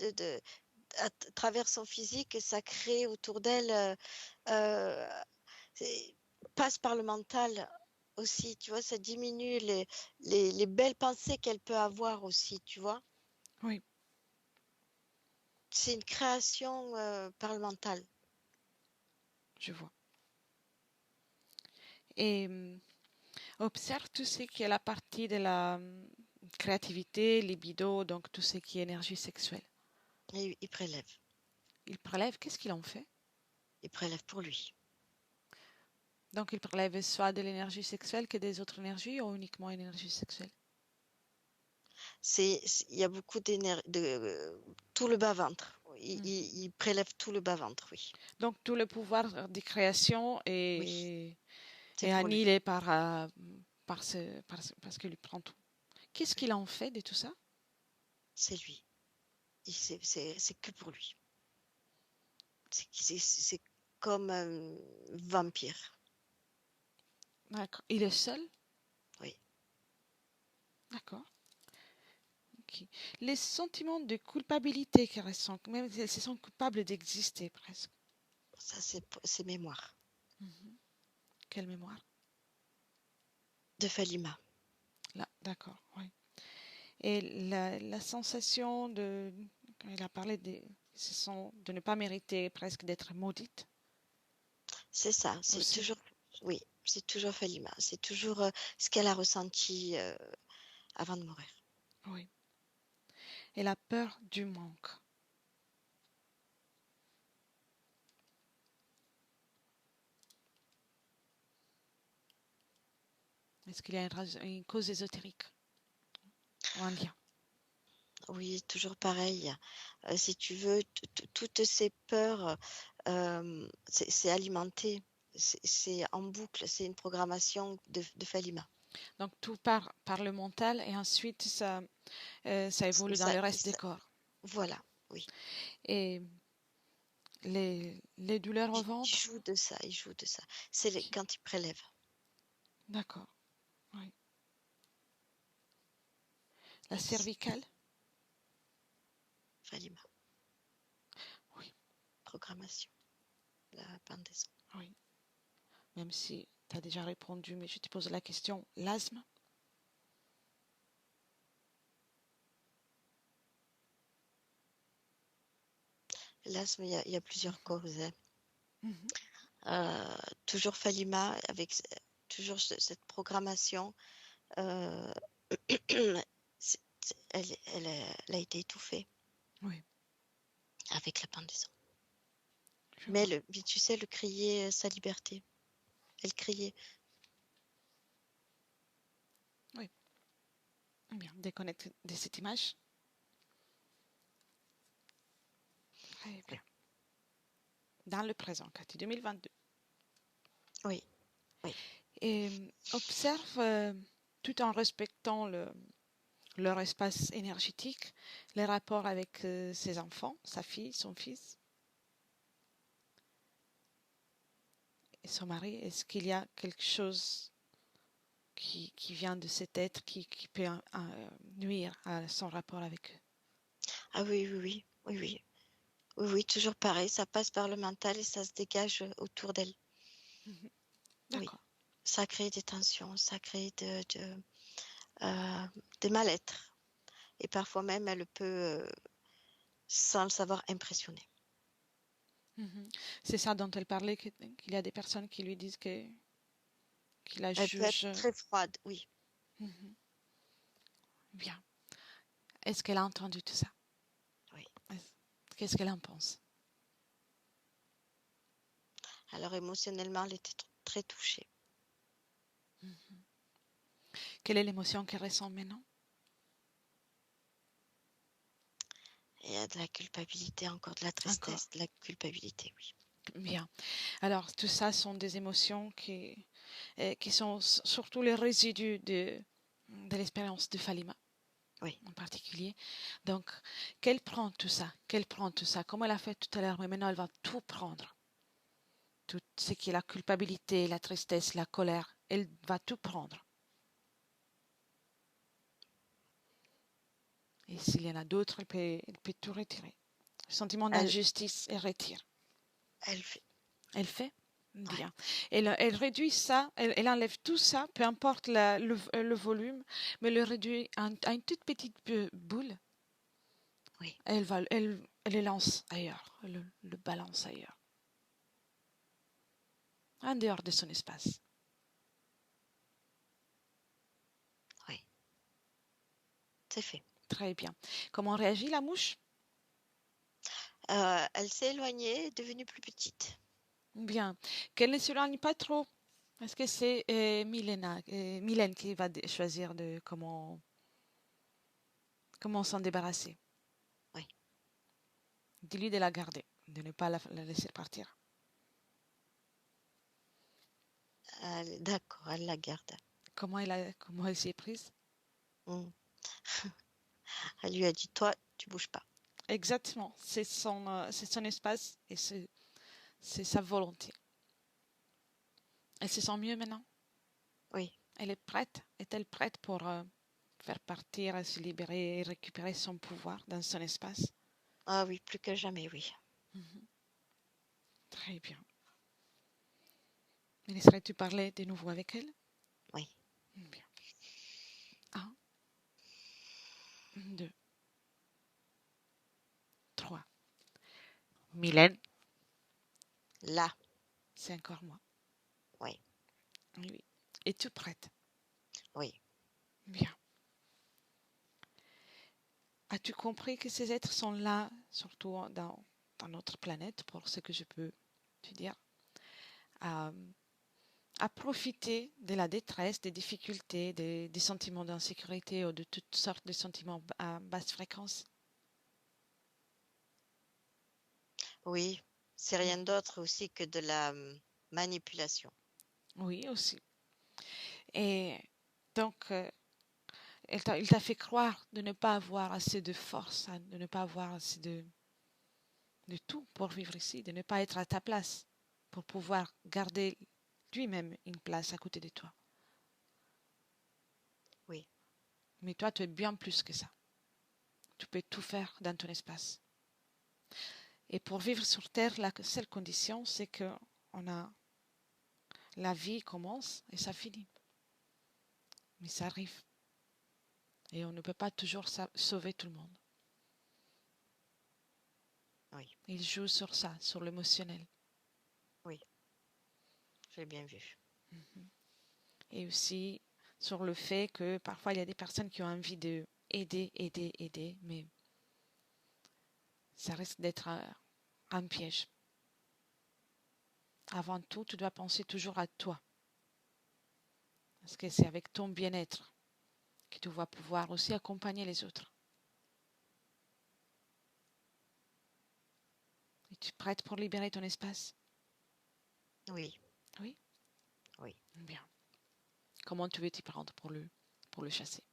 à travers son physique, ça crée autour d'elle, passe par le mental aussi, tu vois, ça diminue les belles pensées qu'elle peut avoir aussi, tu vois. Oui. C'est une création par le mental. Je vois. Et observe tout ce qui est la partie de la créativité, libido, donc tout ce qui est énergie sexuelle. Et il prélève. Il prélève, qu'est-ce qu'il en fait? Il prélève pour lui. Donc il prélève soit de l'énergie sexuelle que des autres énergies ou uniquement énergie sexuelle? Il y a beaucoup d'énergie, tout le bas-ventre. Il prélève tout le bas-ventre, oui. Donc tout le pouvoir de création Oui, est c'est pour lui. annihilé parce qu'il prend tout. Qu'est-ce qu'il en fait de tout ça? C'est lui. C'est que pour lui. C'est comme un vampire. D'accord. Il est seul? Oui. D'accord. Ok. Les sentiments de culpabilité qu'ils ressentent, même ils se sentent coupables d'exister presque. Ça, c'est mémoire. Quelle mémoire? De Falima. Là, d'accord, oui. Et la sensation quand il a parlé de ne pas mériter presque d'être maudite. C'est ça. C'est Aussi. toujours, oui, c'est toujours Falima. C'est toujours ce qu'elle a ressenti avant de mourir. Oui. Et la peur du manque. Est-ce qu'il y a une cause ésotérique ou un lien? Oui, toujours pareil. Si tu veux, toutes ces peurs, c'est alimenté. C'est en boucle. C'est une programmation de Falima. Donc tout part par le mental et ensuite ça évolue dans le reste des corps. Voilà, oui. Et les douleurs au ventre? Il joue de ça, il joue de ça. C'est quand il prélève. D'accord, oui. La cervicale? Falima. Oui. Programmation. La pendaison. Oui. Même si tu as déjà répondu, mais je te pose la question. L'asthme? L'asthme, il y a plusieurs causes. Mhm. Toujours Falima, avec toujours cette programmation. Elle a été étouffée. Oui. Avec la pendaison. Mais tu sais, elle criait sa liberté. Elle criait. Oui. Bien, déconnecte de cette image. Très bien. Dans le présent, Cathy, 2022. Oui, oui. Et observe, tout en respectant leur espace énergétique, les rapports avec ses enfants, sa fille, son fils et son mari. Est-ce qu'il y a quelque chose qui vient de cet être qui peut nuire à son rapport avec eux? Ah oui, oui, oui, oui, oui. Oui, oui, toujours pareil, ça passe par le mental et ça se dégage autour d'elle. Mhm. Oui. D'accord. ça crée des tensions, ça crée des mal-être. Et parfois même, elle peut, sans le savoir, impressionner. Mhm. C'est ça dont elle parlait, qu'il y a des personnes qui lui disent qu'il la Elle peut être juge. très froide, oui. Mhm. Bien. Est-ce qu'elle a entendu tout ça? Oui. Qu'est-ce qu'elle en pense? Alors émotionnellement, elle était très touchée. Mhm. Quelle est l'émotion qu'elle ressent maintenant? Il y a de la culpabilité, encore de la Encore. tristesse, de la culpabilité, oui. Bien. Alors, tout ça sont des émotions qui sont surtout les résidus de l'expérience de Falima Oui. en particulier. Donc, qu'elle prend tout ça, comme elle a fait tout à l'heure, mais maintenant elle va tout prendre. Tout ce qui est la culpabilité, la tristesse, la colère, elle va tout prendre. Et s'il y en a d'autres, elle peut tout retirer. Le sentiment Elle, d'injustice, elle retire. elle fait. Elle fait Ouais. bien. Elle réduit ça, elle enlève tout ça, peu importe le volume, mais le réduit à une toute petite boule. Oui. Elle le lance ailleurs, le balance ailleurs, en dehors de son espace. Oui. C'est fait. Très bien. Comment réagit la mouche? Elle s'est éloignée, est devenue plus petite. Bien. Qu'elle ne s'éloigne pas trop. Est-ce que c'est Mylène qui va choisir de comment s'en débarrasser? Oui. Dis-lui de la garder, de ne pas la laisser partir. D'accord, elle la garde. Comment elle s'y est prise? Mm. Elle lui a dit, toi, tu bouges pas. Exactement. C'est son espace et c'est sa volonté. Elle se sent mieux maintenant? Oui. Elle est prête? Est-elle prête pour faire partir, se libérer et récupérer son pouvoir dans son espace? Ah oui, plus que jamais, oui. Mhm. Très bien. Me laisserais-tu parler de nouveau avec elle? Oui. Bien. 1, 2, 3. Mylène, Là. c'est encore moi. Oui. Oui. Es-tu prête? Oui. Bien. As-tu compris que ces êtres sont là, surtout dans notre planète, pour ce que je peux te dire, à, à profiter de la détresse, des difficultés, des sentiments d'insécurité ou de toutes sortes de sentiments à basse fréquence? Oui. C'est rien d'autre aussi que de la manipulation. Oui, aussi. Et donc, il t'a fait croire de ne pas avoir assez de force, hein, de ne pas avoir assez de tout pour vivre ici, de ne pas être à ta place, pour pouvoir garder lui-même une place à côté de toi. Oui. Mais toi, tu es bien plus que ça. Tu peux tout faire dans ton espace. Et pour vivre sur Terre, la seule condition, c'est que la vie commence et ça finit. Mais ça arrive. Et on ne peut pas toujours sauver tout le monde. Oui. Il joue sur ça, sur l'émotionnel. Oui. J'ai bien vu. Et aussi sur le fait que parfois il y a des personnes qui ont envie de aider, mais ça risque d'être un piège. Avant tout, tu dois penser toujours à toi. Parce que c'est avec ton bien-être que tu vas pouvoir aussi accompagner les autres. Es-tu prête pour libérer ton espace? Oui. Oui? Oui. Bien. Comment tu veux t'y prendre pour le chasser?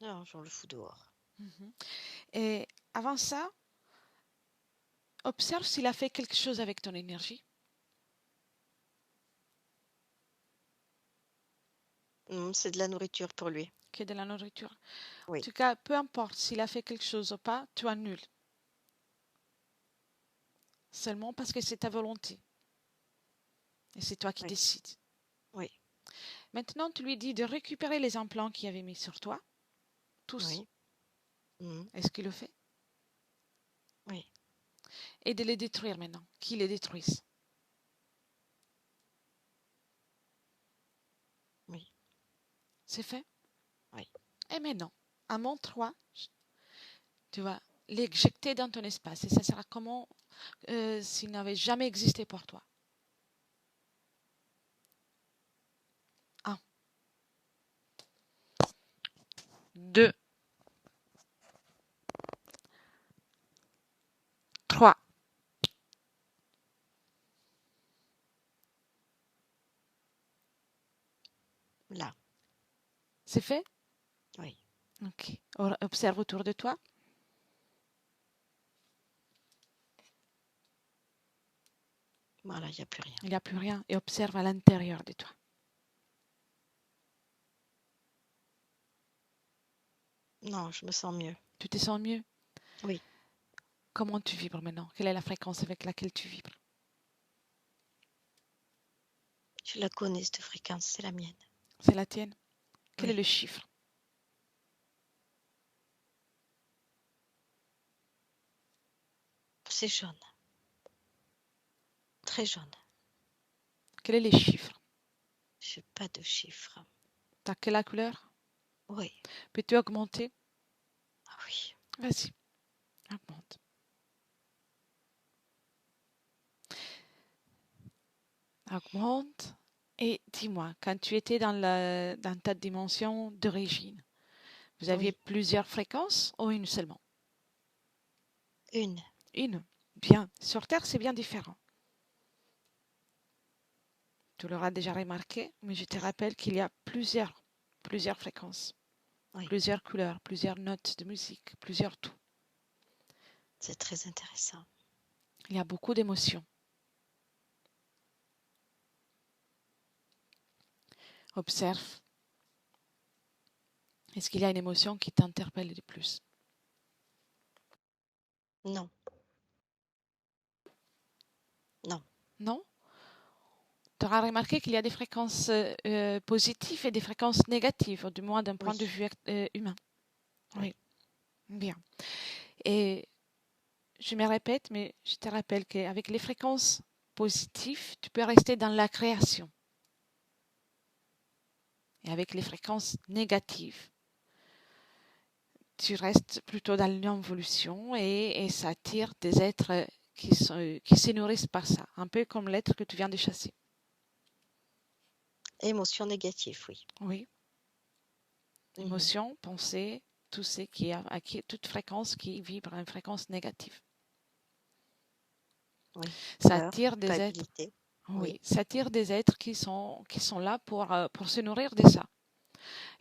Non, j'en le fous dehors. Et avant ça, observe s'il a fait quelque chose avec ton énergie. C'est de la nourriture pour lui. Qui est de la nourriture. En Oui. tout cas, peu importe s'il a fait quelque chose ou pas, tu annules. Seulement parce que c'est ta volonté. Et c'est toi qui Oui. décides. Oui. Maintenant, tu lui dis de récupérer les implants qu'il avait mis sur toi, tous. Oui. Mhm. Est-ce qu'il le fait? Oui. Et de les détruire maintenant, qu'il les détruise. Oui. C'est fait? Oui. Et maintenant, à mon 3, tu vas l'éjecter dans ton espace. Et ça sera comment s'il n'avait jamais existé pour toi. 1, 2, 3. Là. C'est fait? Oui. Ok. Observe autour de toi. Voilà, il n'y a plus rien. Il n'y a plus rien. Et observe à l'intérieur de toi. Non, je me sens mieux. Tu te sens mieux? Oui. Comment tu vibres maintenant? Quelle est la fréquence avec laquelle tu vibres? Je la connais, cette fréquence, c'est la mienne. C'est la tienne? Quel est Oui. le chiffre? C'est jaune. Très jaune. Quel est les chiffres? Je n'ai pas de chiffres. T'as quelle la couleur? Oui. Peux-tu augmenter? Ah oui. Vas-y, augmente. Augmente. Et dis-moi, quand tu étais dans ta dimension d'origine, vous aviez Oui. plusieurs fréquences ou une seulement? Une. Une. Bien. Sur Terre, c'est bien différent. Tu l'auras déjà remarqué, mais je te rappelle qu'il y a plusieurs fréquences, Oui. plusieurs couleurs, plusieurs notes de musique, plusieurs tout. C'est très intéressant. Il y a beaucoup d'émotions. Observe. Est-ce qu'il y a une émotion qui t'interpelle le plus? Non. Non. Non? Tu auras remarqué qu'il y a des fréquences positives et des fréquences négatives, du moins d'un point de Oui. vue humain. Oui. Oui, bien. Et je me répète, mais je te rappelle qu'avec les fréquences positives, tu peux rester dans la création. Et avec les fréquences négatives, tu restes plutôt dans l'involution et ça attire des êtres qui se nourrissent par ça, un peu comme l'être que tu viens de chasser. Émotion négative, oui. Oui. Mhm. Émotion, pensée, tout ce toute fréquence qui vibre à une fréquence négative. Oui. Ça Peur, attire des êtres. culpabilité. Oui, Oui. ça attire des êtres qui sont là pour se nourrir de ça.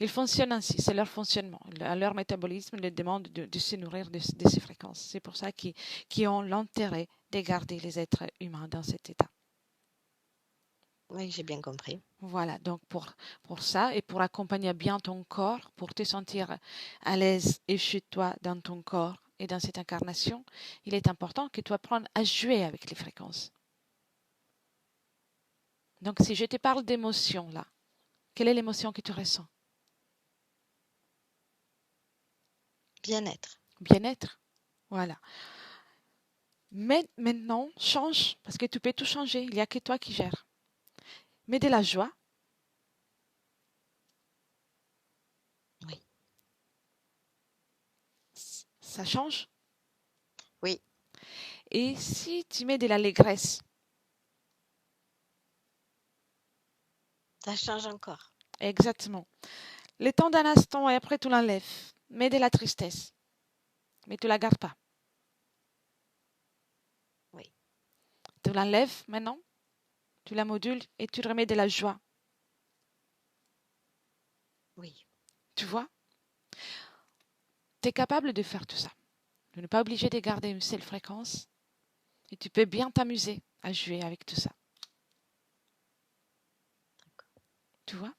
Ils fonctionnent ainsi, c'est leur fonctionnement. Leur métabolisme les demande de se nourrir de ces fréquences. C'est pour ça qu'ils ont l'intérêt de garder les êtres humains dans cet état. Oui, j'ai bien compris. Voilà, donc pour ça et pour accompagner bien ton corps, pour te sentir à l'aise et chez toi dans ton corps et dans cette incarnation, il est important que tu apprennes à jouer avec les fréquences. Donc si je te parle d'émotion là, quelle est l'émotion que tu ressens? Bien-être. Bien-être. Voilà. Mais maintenant, change, parce que tu peux tout changer. Il n'y a que toi qui gères. Mets de la joie. Oui. Ça change. Oui. Et si tu mets de l'allégresse, Ça change encore. exactement. Le temps d'un instant et après tu l'enlèves. Mets de la tristesse. Mais tu ne la gardes pas. Oui. Tu l'enlèves maintenant. Tu la modules et tu remets de la joie. Oui. Tu vois? Tu es capable de faire tout ça. Tu n'es pas obligé de garder une seule fréquence. Et tu peux bien t'amuser à jouer avec tout ça. Tu vois?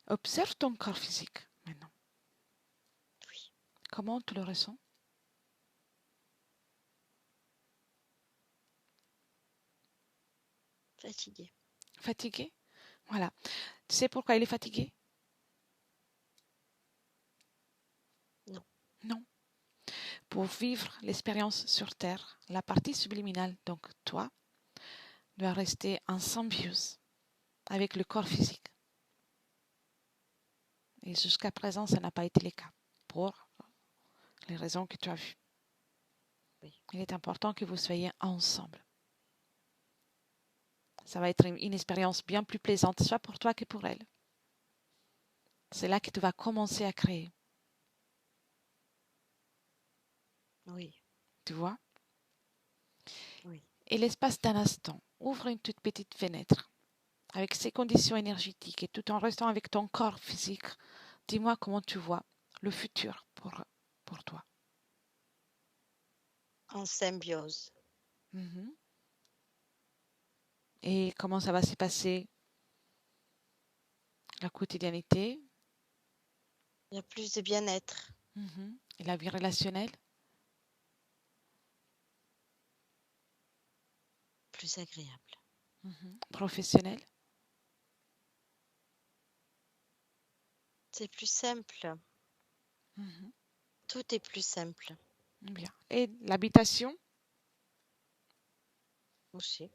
Observe ton corps physique maintenant. Oui. Comment tu le ressens? Fatiguée. Fatiguée? Voilà. Tu sais pourquoi elle est fatiguée? Non. Non. Pour vivre l'expérience sur Terre, la partie subliminale, donc toi, doit rester en symbiose avec le corps physique. Et jusqu'à présent, ça n'a pas été le cas, pour les raisons que tu as vues. Oui. Il est important que vous soyez ensemble. Ça va être une expérience bien plus plaisante, soit pour toi que pour elle. C'est là que tu vas commencer à créer. Oui. Tu vois? Oui. Et l'espace d'un instant, ouvre une toute petite fenêtre avec ces conditions énergétiques et tout en restant avec ton corps physique. Dis-moi comment tu vois le futur pour toi. En symbiose. Mhm. Et comment ça va se passer la quotidiennité? Il y a plus de bien-être. Mhm. Et la vie relationnelle? Plus agréable. Mhm. Professionnelle? C'est plus simple. Mhm. Tout est plus simple. Bien. Et l'habitation? Aussi.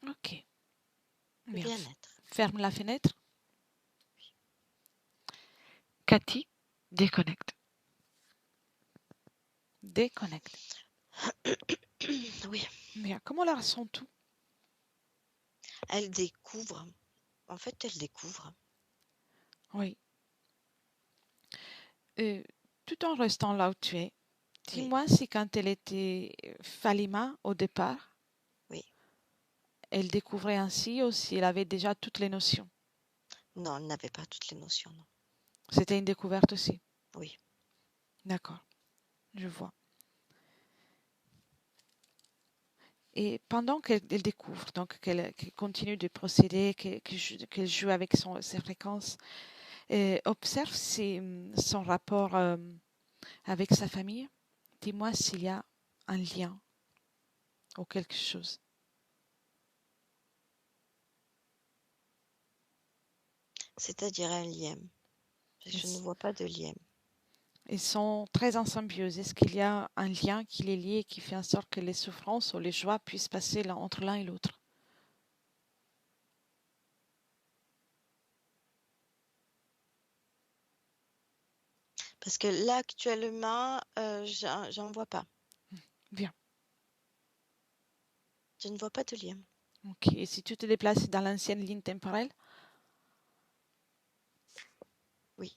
Ok. Le Bien. bien-être. Ferme la fenêtre. Cathy, déconnecte. Déconnecte. Oui. Bien. Comment la ressens-tu? Elle découvre. En fait, elle découvre. Oui. Euh, Tout en restant là où tu es, Oui. dis-moi si quand elle était Falima au départ, Oui. elle découvrait ainsi ou si elle avait déjà toutes les notions. Non, elle n'avait pas toutes les notions, non. C'était une découverte aussi. Oui. D'accord, je vois. Et pendant qu'elle découvre, donc qu'elle continue de procéder, qu'elle joue avec ses fréquences, observe son rapport avec sa famille. Dis-moi s'il y a un lien ou quelque chose. C'est-à-dire un lien. Je ne vois pas de lien. Ils sont très en symbiose. Est-ce qu'il y a un lien qui les lie et qui fait en sorte que les souffrances ou les joies puissent passer entre l'un et l'autre? Parce que là, actuellement, j'en vois pas. Bien. Je ne vois pas de lien. Ok. Et si tu te déplaces dans l'ancienne ligne temporelle, Oui.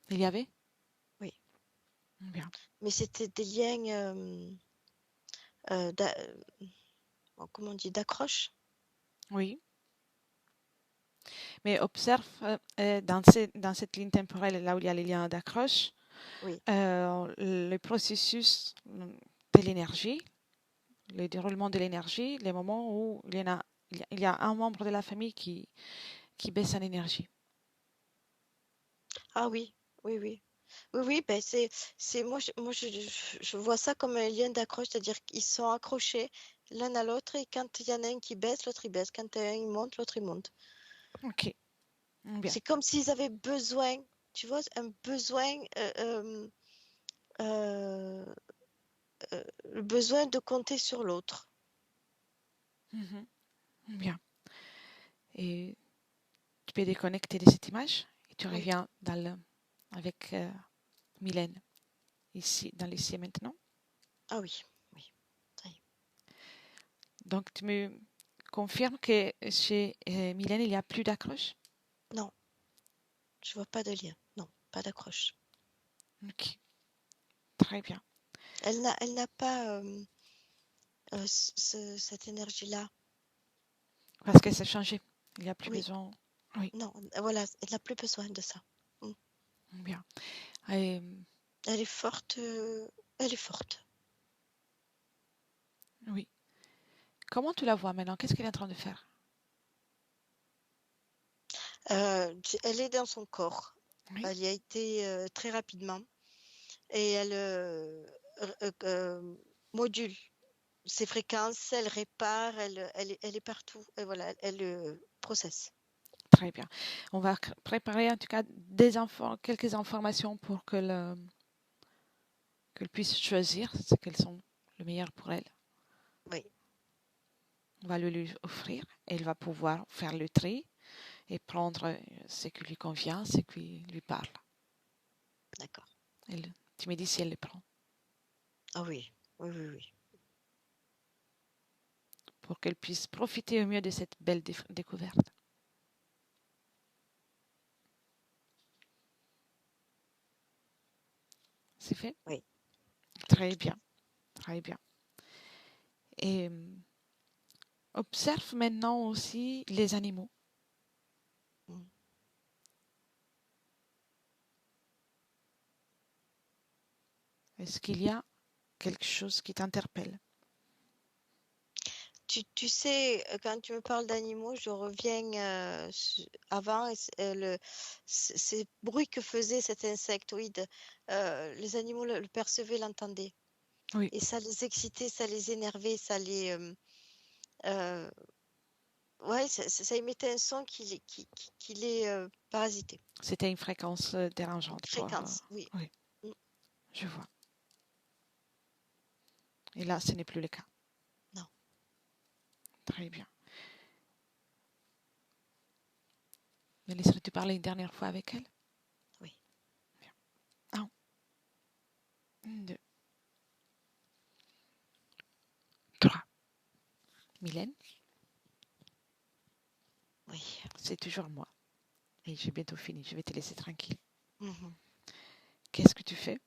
il y avait? Oui. Bien. Mais c'était des liens, comment on dit, d'accroche. Oui. Mais observe dans cette ligne temporelle, là où il y a les liens d'accroche, Oui. le processus de l'énergie, le déroulement de l'énergie, les moments où il y a un membre de la famille qui baisse en énergie. Ah oui, oui, oui. Oui, oui, ben moi, je vois ça comme un lien d'accroche, c'est-à-dire qu'ils sont accrochés l'un à l'autre et quand il y en a un qui baisse, l'autre il baisse. Quand un il monte, l'autre il monte. Ok. Bien. C'est comme s'ils avaient besoin, tu vois, un besoin, euh, le besoin de compter sur l'autre. Mhm. Bien. Et tu peux déconnecter de cette image et tu Oui. reviens avec Mylène, ici, dans l'ici et maintenant. Ah oui, oui, ça y est. Donc, tu me confirmes que chez Mylène, il n'y a plus d'accroche? Non, je vois pas de lien. Non, pas d'accroche. Ok. Très bien. Elle n'a pas cette énergie-là. Parce que ça a changé. Il n'y a plus Oui, besoin. Oui, non, voilà, elle n'a plus besoin de ça. Mm. bien. Et, Elle est forte, elle est forte. oui. Comment tu la vois maintenant? Qu'est-ce qu'elle est en train de faire? Elle est dans son corps. Oui. Elle y a été très rapidement et elle module ces fréquences, elle répare, elle est partout. Et voilà, elle processe. Très bien. On va préparer en tout cas quelques informations pour qu'elle puisse choisir ce qu'elles sont le meilleur pour elle. Oui, On va le lui offrir et elle va pouvoir faire le tri et prendre ce qui lui convient, ce qui lui parle. d'accord. Tu me dis si elle le prend Ah oui, oui, oui, oui. pour qu'elle puisse profiter au mieux de cette belle découverte. C'est fait? Oui. Très bien, très bien. Et observe maintenant aussi les animaux. Mm. Est-ce qu'il y a quelque chose qui t'interpelle? Tu sais, quand tu me parles d'animaux, je reviens avant ces bruits que faisait cet insectoïde. Les animaux le percevaient, l'entendaient. Oui, Et ça les excitait, ça les énervait, euh, ouais, ça émettait un son qui les parasitait. c'était une fréquence dérangeante pour... Fréquence, oui. oui, Mm. je vois. Et là, ce n'est plus le cas. Non. Très bien. Me laisserais-tu parler une dernière fois avec elle? Oui. Bien. 1, 2, 3. Mylène, Oui. c'est toujours moi. Et j'ai bientôt fini, je vais te laisser tranquille. Mhm. Qu'est-ce que tu fais?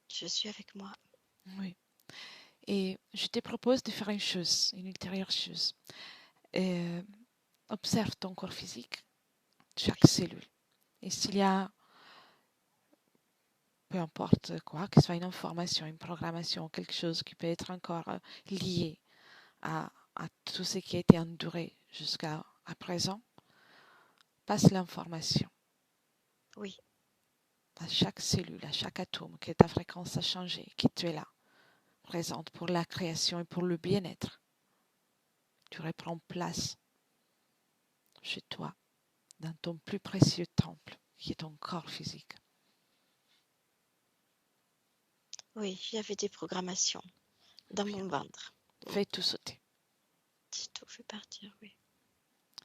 Je suis avec moi. Oui. Et je te propose de faire une chose, une ultérieure chose. Observe ton corps physique, chaque Oui. cellule. Et s'il y a, peu importe quoi, que ce soit une information, une programmation, quelque chose qui peut être encore lié à tout ce qui a été enduré jusqu'à présent, passe l'information Oui. à chaque cellule, à chaque atome, que ta fréquence a changé, que tu es là, présente pour la création et pour le bien-être. Tu reprends place chez toi, dans ton plus précieux temple, qui est ton corps physique. Oui, il y avait des programmations dans Bien. mon ventre. Fais tout sauter. C'est tout, je vais partir, oui.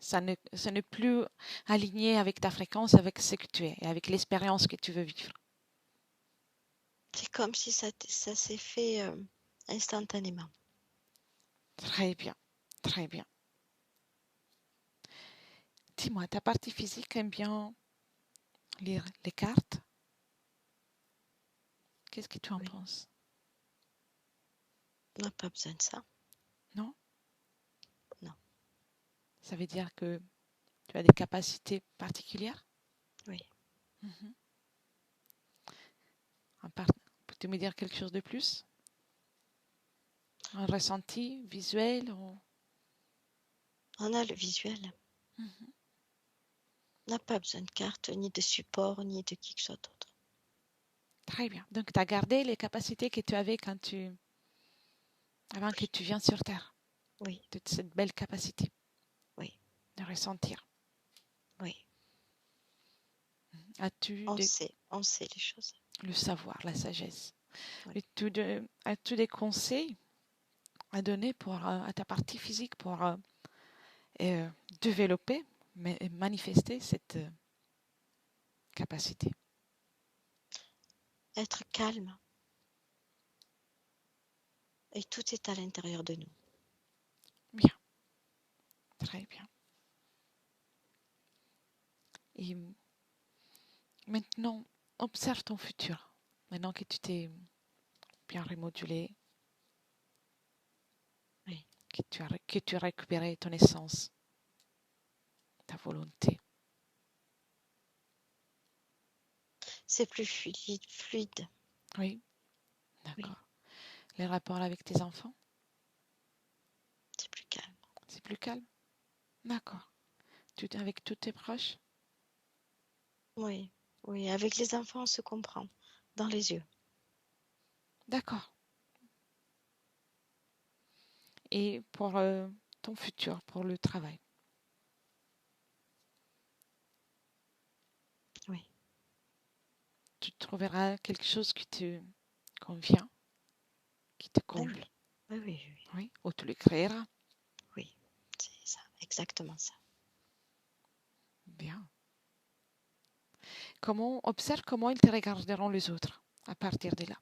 Ça n'est plus aligné avec ta fréquence, avec ce que tu es et avec l'expérience que tu veux vivre. C'est comme si ça s'est fait instantanément. Très bien, très bien. Dis-moi, ta partie physique aime bien lire les cartes? Qu'est-ce que tu en Oui. penses? On n'a pas besoin de ça. Non? Non. Ça veut dire que tu as des capacités particulières? Oui. Mhm. Peux-tu me dire quelque chose de plus? Un ressenti visuel ou... On a le visuel. Mhm. On n'a pas besoin de carte, ni de support, ni de qui que ce soit d'autre. Très bien. Donc, tu as gardé les capacités que tu avais avant que tu viennes sur Terre. Oui. Toute cette belle capacité. Oui. De ressentir. Oui. As-tu On sait les choses. le savoir, la sagesse? Oui. As-tu des conseils à donner à ta partie physique pour développer, manifester cette capacité? Être calme. Et tout est à l'intérieur de nous. Bien, très bien. Et maintenant, observe ton futur. Maintenant que tu t'es bien remodulé, Oui. que tu as récupéré ton essence, ta volonté. C'est plus fluide. Oui, Oui. d'accord. Les rapports avec tes enfants, C'est plus calme. c'est plus calme? D'accord. Avec tous tes proches? Oui. Oui. Avec les enfants, on se comprend. Dans les yeux. D'accord. et pour ton futur, pour le travail. Oui, Tu trouveras quelque chose qui te convient, qui te ah comble, oui, oui, oui, oui, oui, ou tu le créeras. oui, c'est ça, exactement ça. Bien. Observe comment ils te regarderont les autres à partir de là.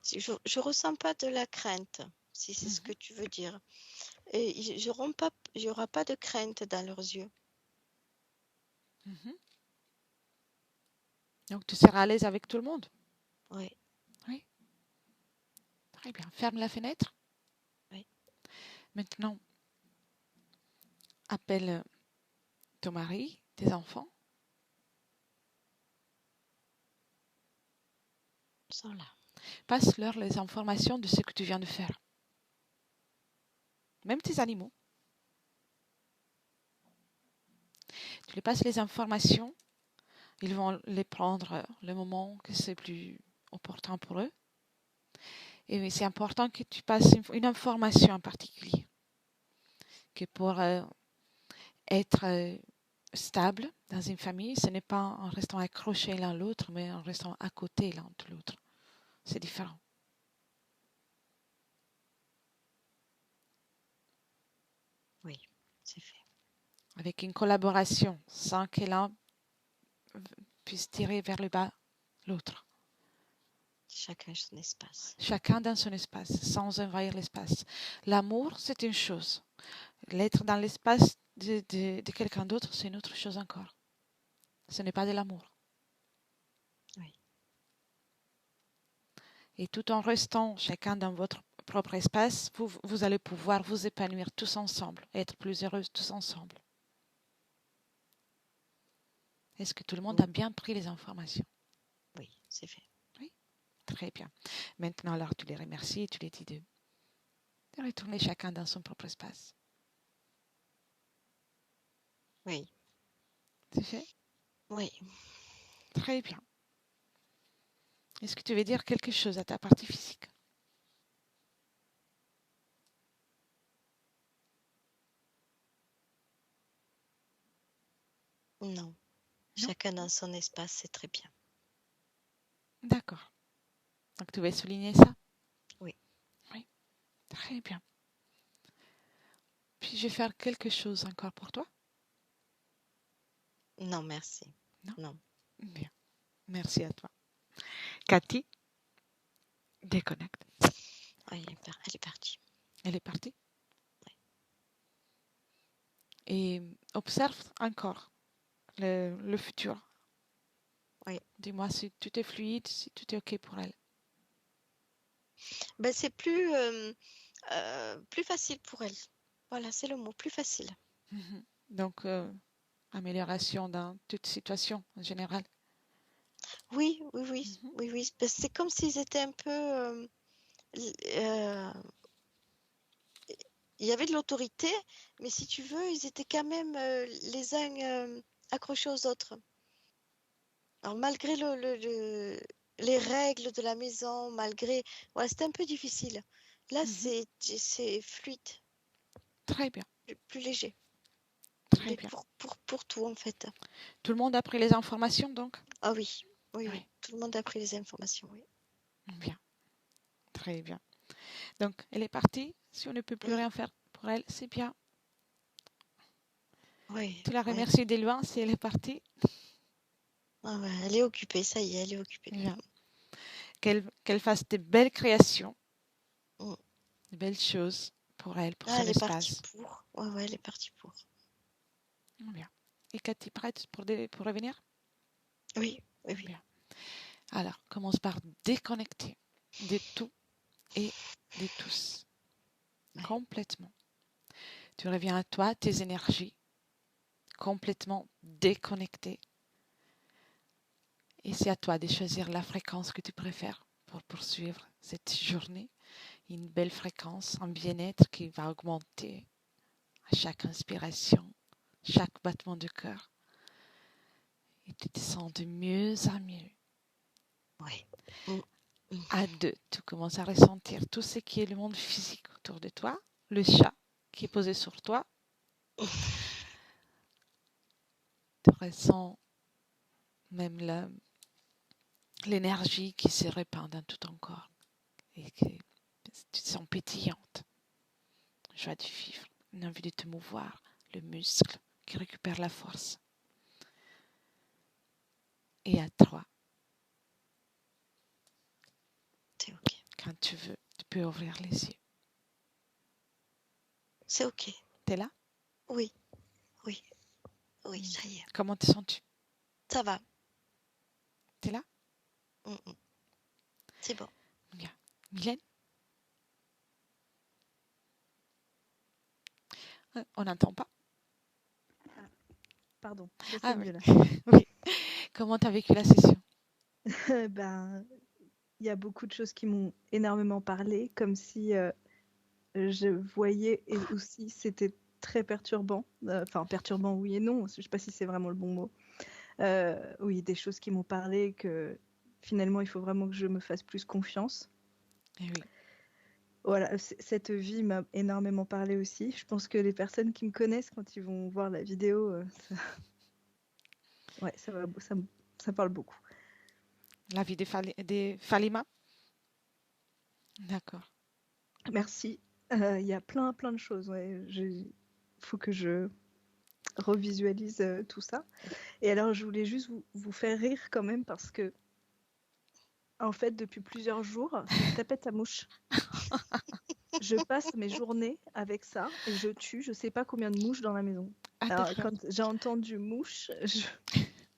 Je ressens pas de la crainte, si c'est ce Mhm, que tu veux dire. Et il y aura pas de crainte dans leurs yeux. mhm. Donc tu seras à l'aise avec tout le monde. Oui, Oui, très bien. Ferme la fenêtre. oui, Maintenant, appelle ton mari, tes enfants. ils sont là. Passe-leur les informations de ce que tu viens de faire. Même tes animaux. Tu les passes les informations. Ils vont les prendre le moment que c'est plus opportun pour eux. Et c'est important que tu passes une information en particulier. Que pour être stable dans une famille, ce n'est pas en restant accroché l'un à l'autre, mais en restant à côté l'un de l'autre. C'est différent. Oui, c'est fait. Avec une collaboration, sans que l'un puisse tirer vers le bas l'autre. Chacun son espace. Chacun dans son espace, sans envahir l'espace. L'amour, c'est une chose. L'être dans l'espace de quelqu'un d'autre, c'est une autre chose encore. Ce n'est pas de l'amour. Oui, Et tout en restant chacun dans votre propre espace, vous allez pouvoir vous épanouir tous ensemble, être plus heureux tous ensemble. Est-ce que tout le monde a bien pris les informations? oui, c'est fait. Oui, très bien. Maintenant, alors, tu les remercies, tu les dis de retourner chacun dans son propre espace. Oui, C'est fait? oui. Très bien. Est-ce que tu veux dire quelque chose à ta partie physique? Non, Non? chacun dans son espace, c'est très bien. D'accord. Donc, tu veux souligner ça? Oui. Oui, très bien. Puis, je vais faire quelque chose encore pour toi? Non, merci. Non? Non. Bien. Merci à toi. Cathy, déconnecte. Oui, elle est partie. Elle est partie. Oui. Et observe encore le futur. Oui. Dis-moi si tout est fluide, si tout est OK pour elle. Ben, c'est plus facile pour elle. Voilà, c'est le mot, plus facile. Mhm. Donc, amélioration dans toute situation en général. Oui, oui, oui, Mhm. oui, oui. C'est comme s'ils étaient un peu. Euh, il y avait de l'autorité, mais si tu veux, ils étaient quand même les uns accrochés aux autres. Alors, malgré les règles de la maison, malgré. Ouais, c'était un peu difficile. Là, Mhm. c'est fluide, Très bien, plus léger. très Mais bien. pour tout, en fait. Tout le monde a pris les informations donc? Ah oui, oui, Oui, oui. Tout le monde a pris les informations, oui. bien, très bien. Donc, elle est partie. Si on ne peut plus Oui, rien faire pour elle, c'est bien. oui, Tu la ouais. remercies de loin si elle est partie. Ah ouais, elle est occupée, ça y est, elle est occupée. Bien. Qu'elle fasse de belles créations, Mm. de belles choses pour elle, pour Ah, son elle est partie espace. pour. Ouais, ouais, elle est partie pour. Bien. Et Cathy, prête pour revenir? Oui, oui, oui. Bien. Alors, commence par déconnecter de tout et de tous. Ouais. Complètement. Tu reviens à toi, tes énergies, complètement déconnectées. Et c'est à toi de choisir la fréquence que tu préfères pour poursuivre cette journée une belle fréquence, un bien-être qui va augmenter à chaque inspiration, chaque battement de cœur. Et tu te sens de mieux en mieux. Oui. Mm. À deux, tu commences à ressentir tout ce qui est le monde physique autour de toi, le chat qui est posé sur toi. Tu ressens même l'énergie qui se répand dans tout ton corps et que tu te sens pétillante, joie de vivre, une envie de te mouvoir, le muscle qui récupère la force. Et à 3, C'est ok. quand tu veux, tu peux ouvrir les yeux. C'est ok. T'es là? Oui, oui, oui, ça y est. Comment te sens-tu? Ça va. T'es là? C'est bon. Bien. Mylène? On n'entend pas. Pardon, ça, c'est Ah mieux oui. là. Oui. Comment tu as vécu la session? Ben, il y a beaucoup de choses qui m'ont énormément parlé, comme si je voyais, et aussi c'était très perturbant. Enfin, perturbant, oui et non. Je sais pas si c'est vraiment le bon mot. Oui, des choses qui m'ont parlé, que finalement, il faut vraiment que je me fasse plus confiance. Eh oui. Voilà, cette vie m'a énormément parlé aussi. Je pense que les personnes qui me connaissent, quand ils vont voir la vidéo, ouais, ça parle beaucoup. La vie des Falima? D'accord. Merci. Il y a plein de choses. Ouais. Il faut que je revisualise tout ça. Et alors, je voulais juste vous faire rire quand même parce que, en fait, depuis plusieurs jours, c'est une tapette à mouches. Je passe mes journées avec ça et je tue je sais pas combien de mouches dans la maison. Ah, Alors, d'accord. quand j'ai entendu mouche,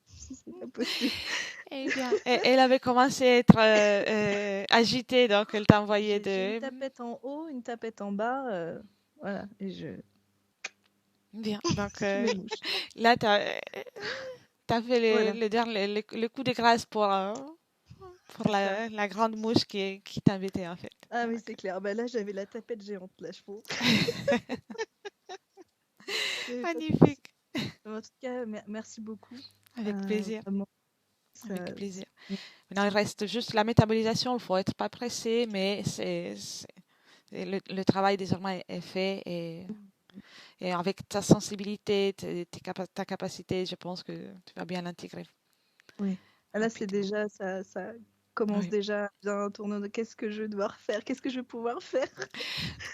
c'est pas possible. Eh bien, elle avait commencé à être agitée, donc elle t'a envoyé J'ai une de... tapette en haut, une tapette en bas. Voilà, et je Bien, donc tue mes mouches. là, tu as fait Voilà, le coup de grâce pour c'est ça. la grande mouche qui t'invitait, en fait. Ah, mais Donc, c'est clair. Bah, là, j'avais la tapette géante, là, je pense. Il y avait pas de souci. magnifique. En tout cas, merci beaucoup. Avec plaisir. Vraiment, Avec ça, plaisir. Maintenant, il reste juste la métabolisation. Il ne faut être pas pressé, mais le travail désormais est fait et avec ta sensibilité, ta capacité, je pense que tu vas bien l'intégrer oui. Là, c'est rapidement. déjà, ça commence Oui. déjà à bien tourner de qu'est-ce que je vais devoir faire, qu'est-ce que je vais pouvoir faire.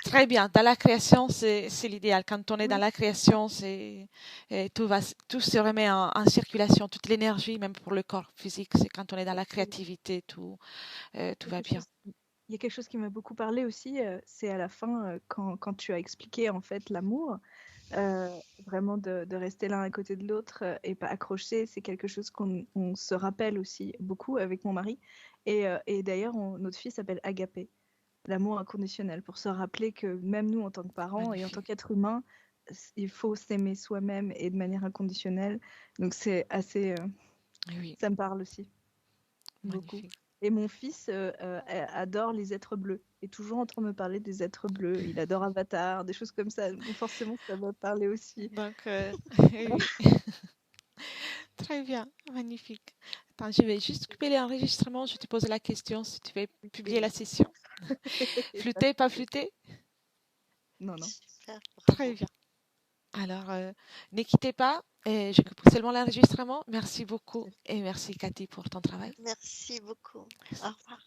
Très bien. Dans la création, c'est l'idéal. Quand on est dans Oui, la création, tout se remet en circulation, toute l'énergie, même pour le corps physique. C'est quand on est dans la créativité, tout va bien. Il y a quelque chose qui m'a beaucoup parlé aussi, c'est à la fin, quand tu as expliqué en fait l'amour, vraiment de rester l'un à côté de l'autre et pas accroché, c'est quelque chose qu'on se rappelle aussi beaucoup avec mon mari. Et d'ailleurs, notre fille s'appelle Agapé, l'amour inconditionnel, pour se rappeler que même nous, en tant que parents et en tant Magnifique. qu'être humain, il faut s'aimer soi-même et de manière inconditionnelle. Donc c'est assez, Oui, ça me parle aussi beaucoup. magnifique. Et mon fils adore les êtres bleus, est toujours en train de me parler des êtres bleus. Il adore Avatar, des choses comme ça. Donc forcément, ça va parler aussi. Donc, oui. Très bien, magnifique. Attends, je vais juste couper l'enregistrement. Je te pose la question si tu veux publier la session. Flûter, pas flûter? Non, non. Super, Très bravo. bien. Alors, ne quittez pas. Je coupe seulement l'enregistrement. Merci beaucoup et merci Cathy pour ton travail. Merci beaucoup. Merci. Au revoir.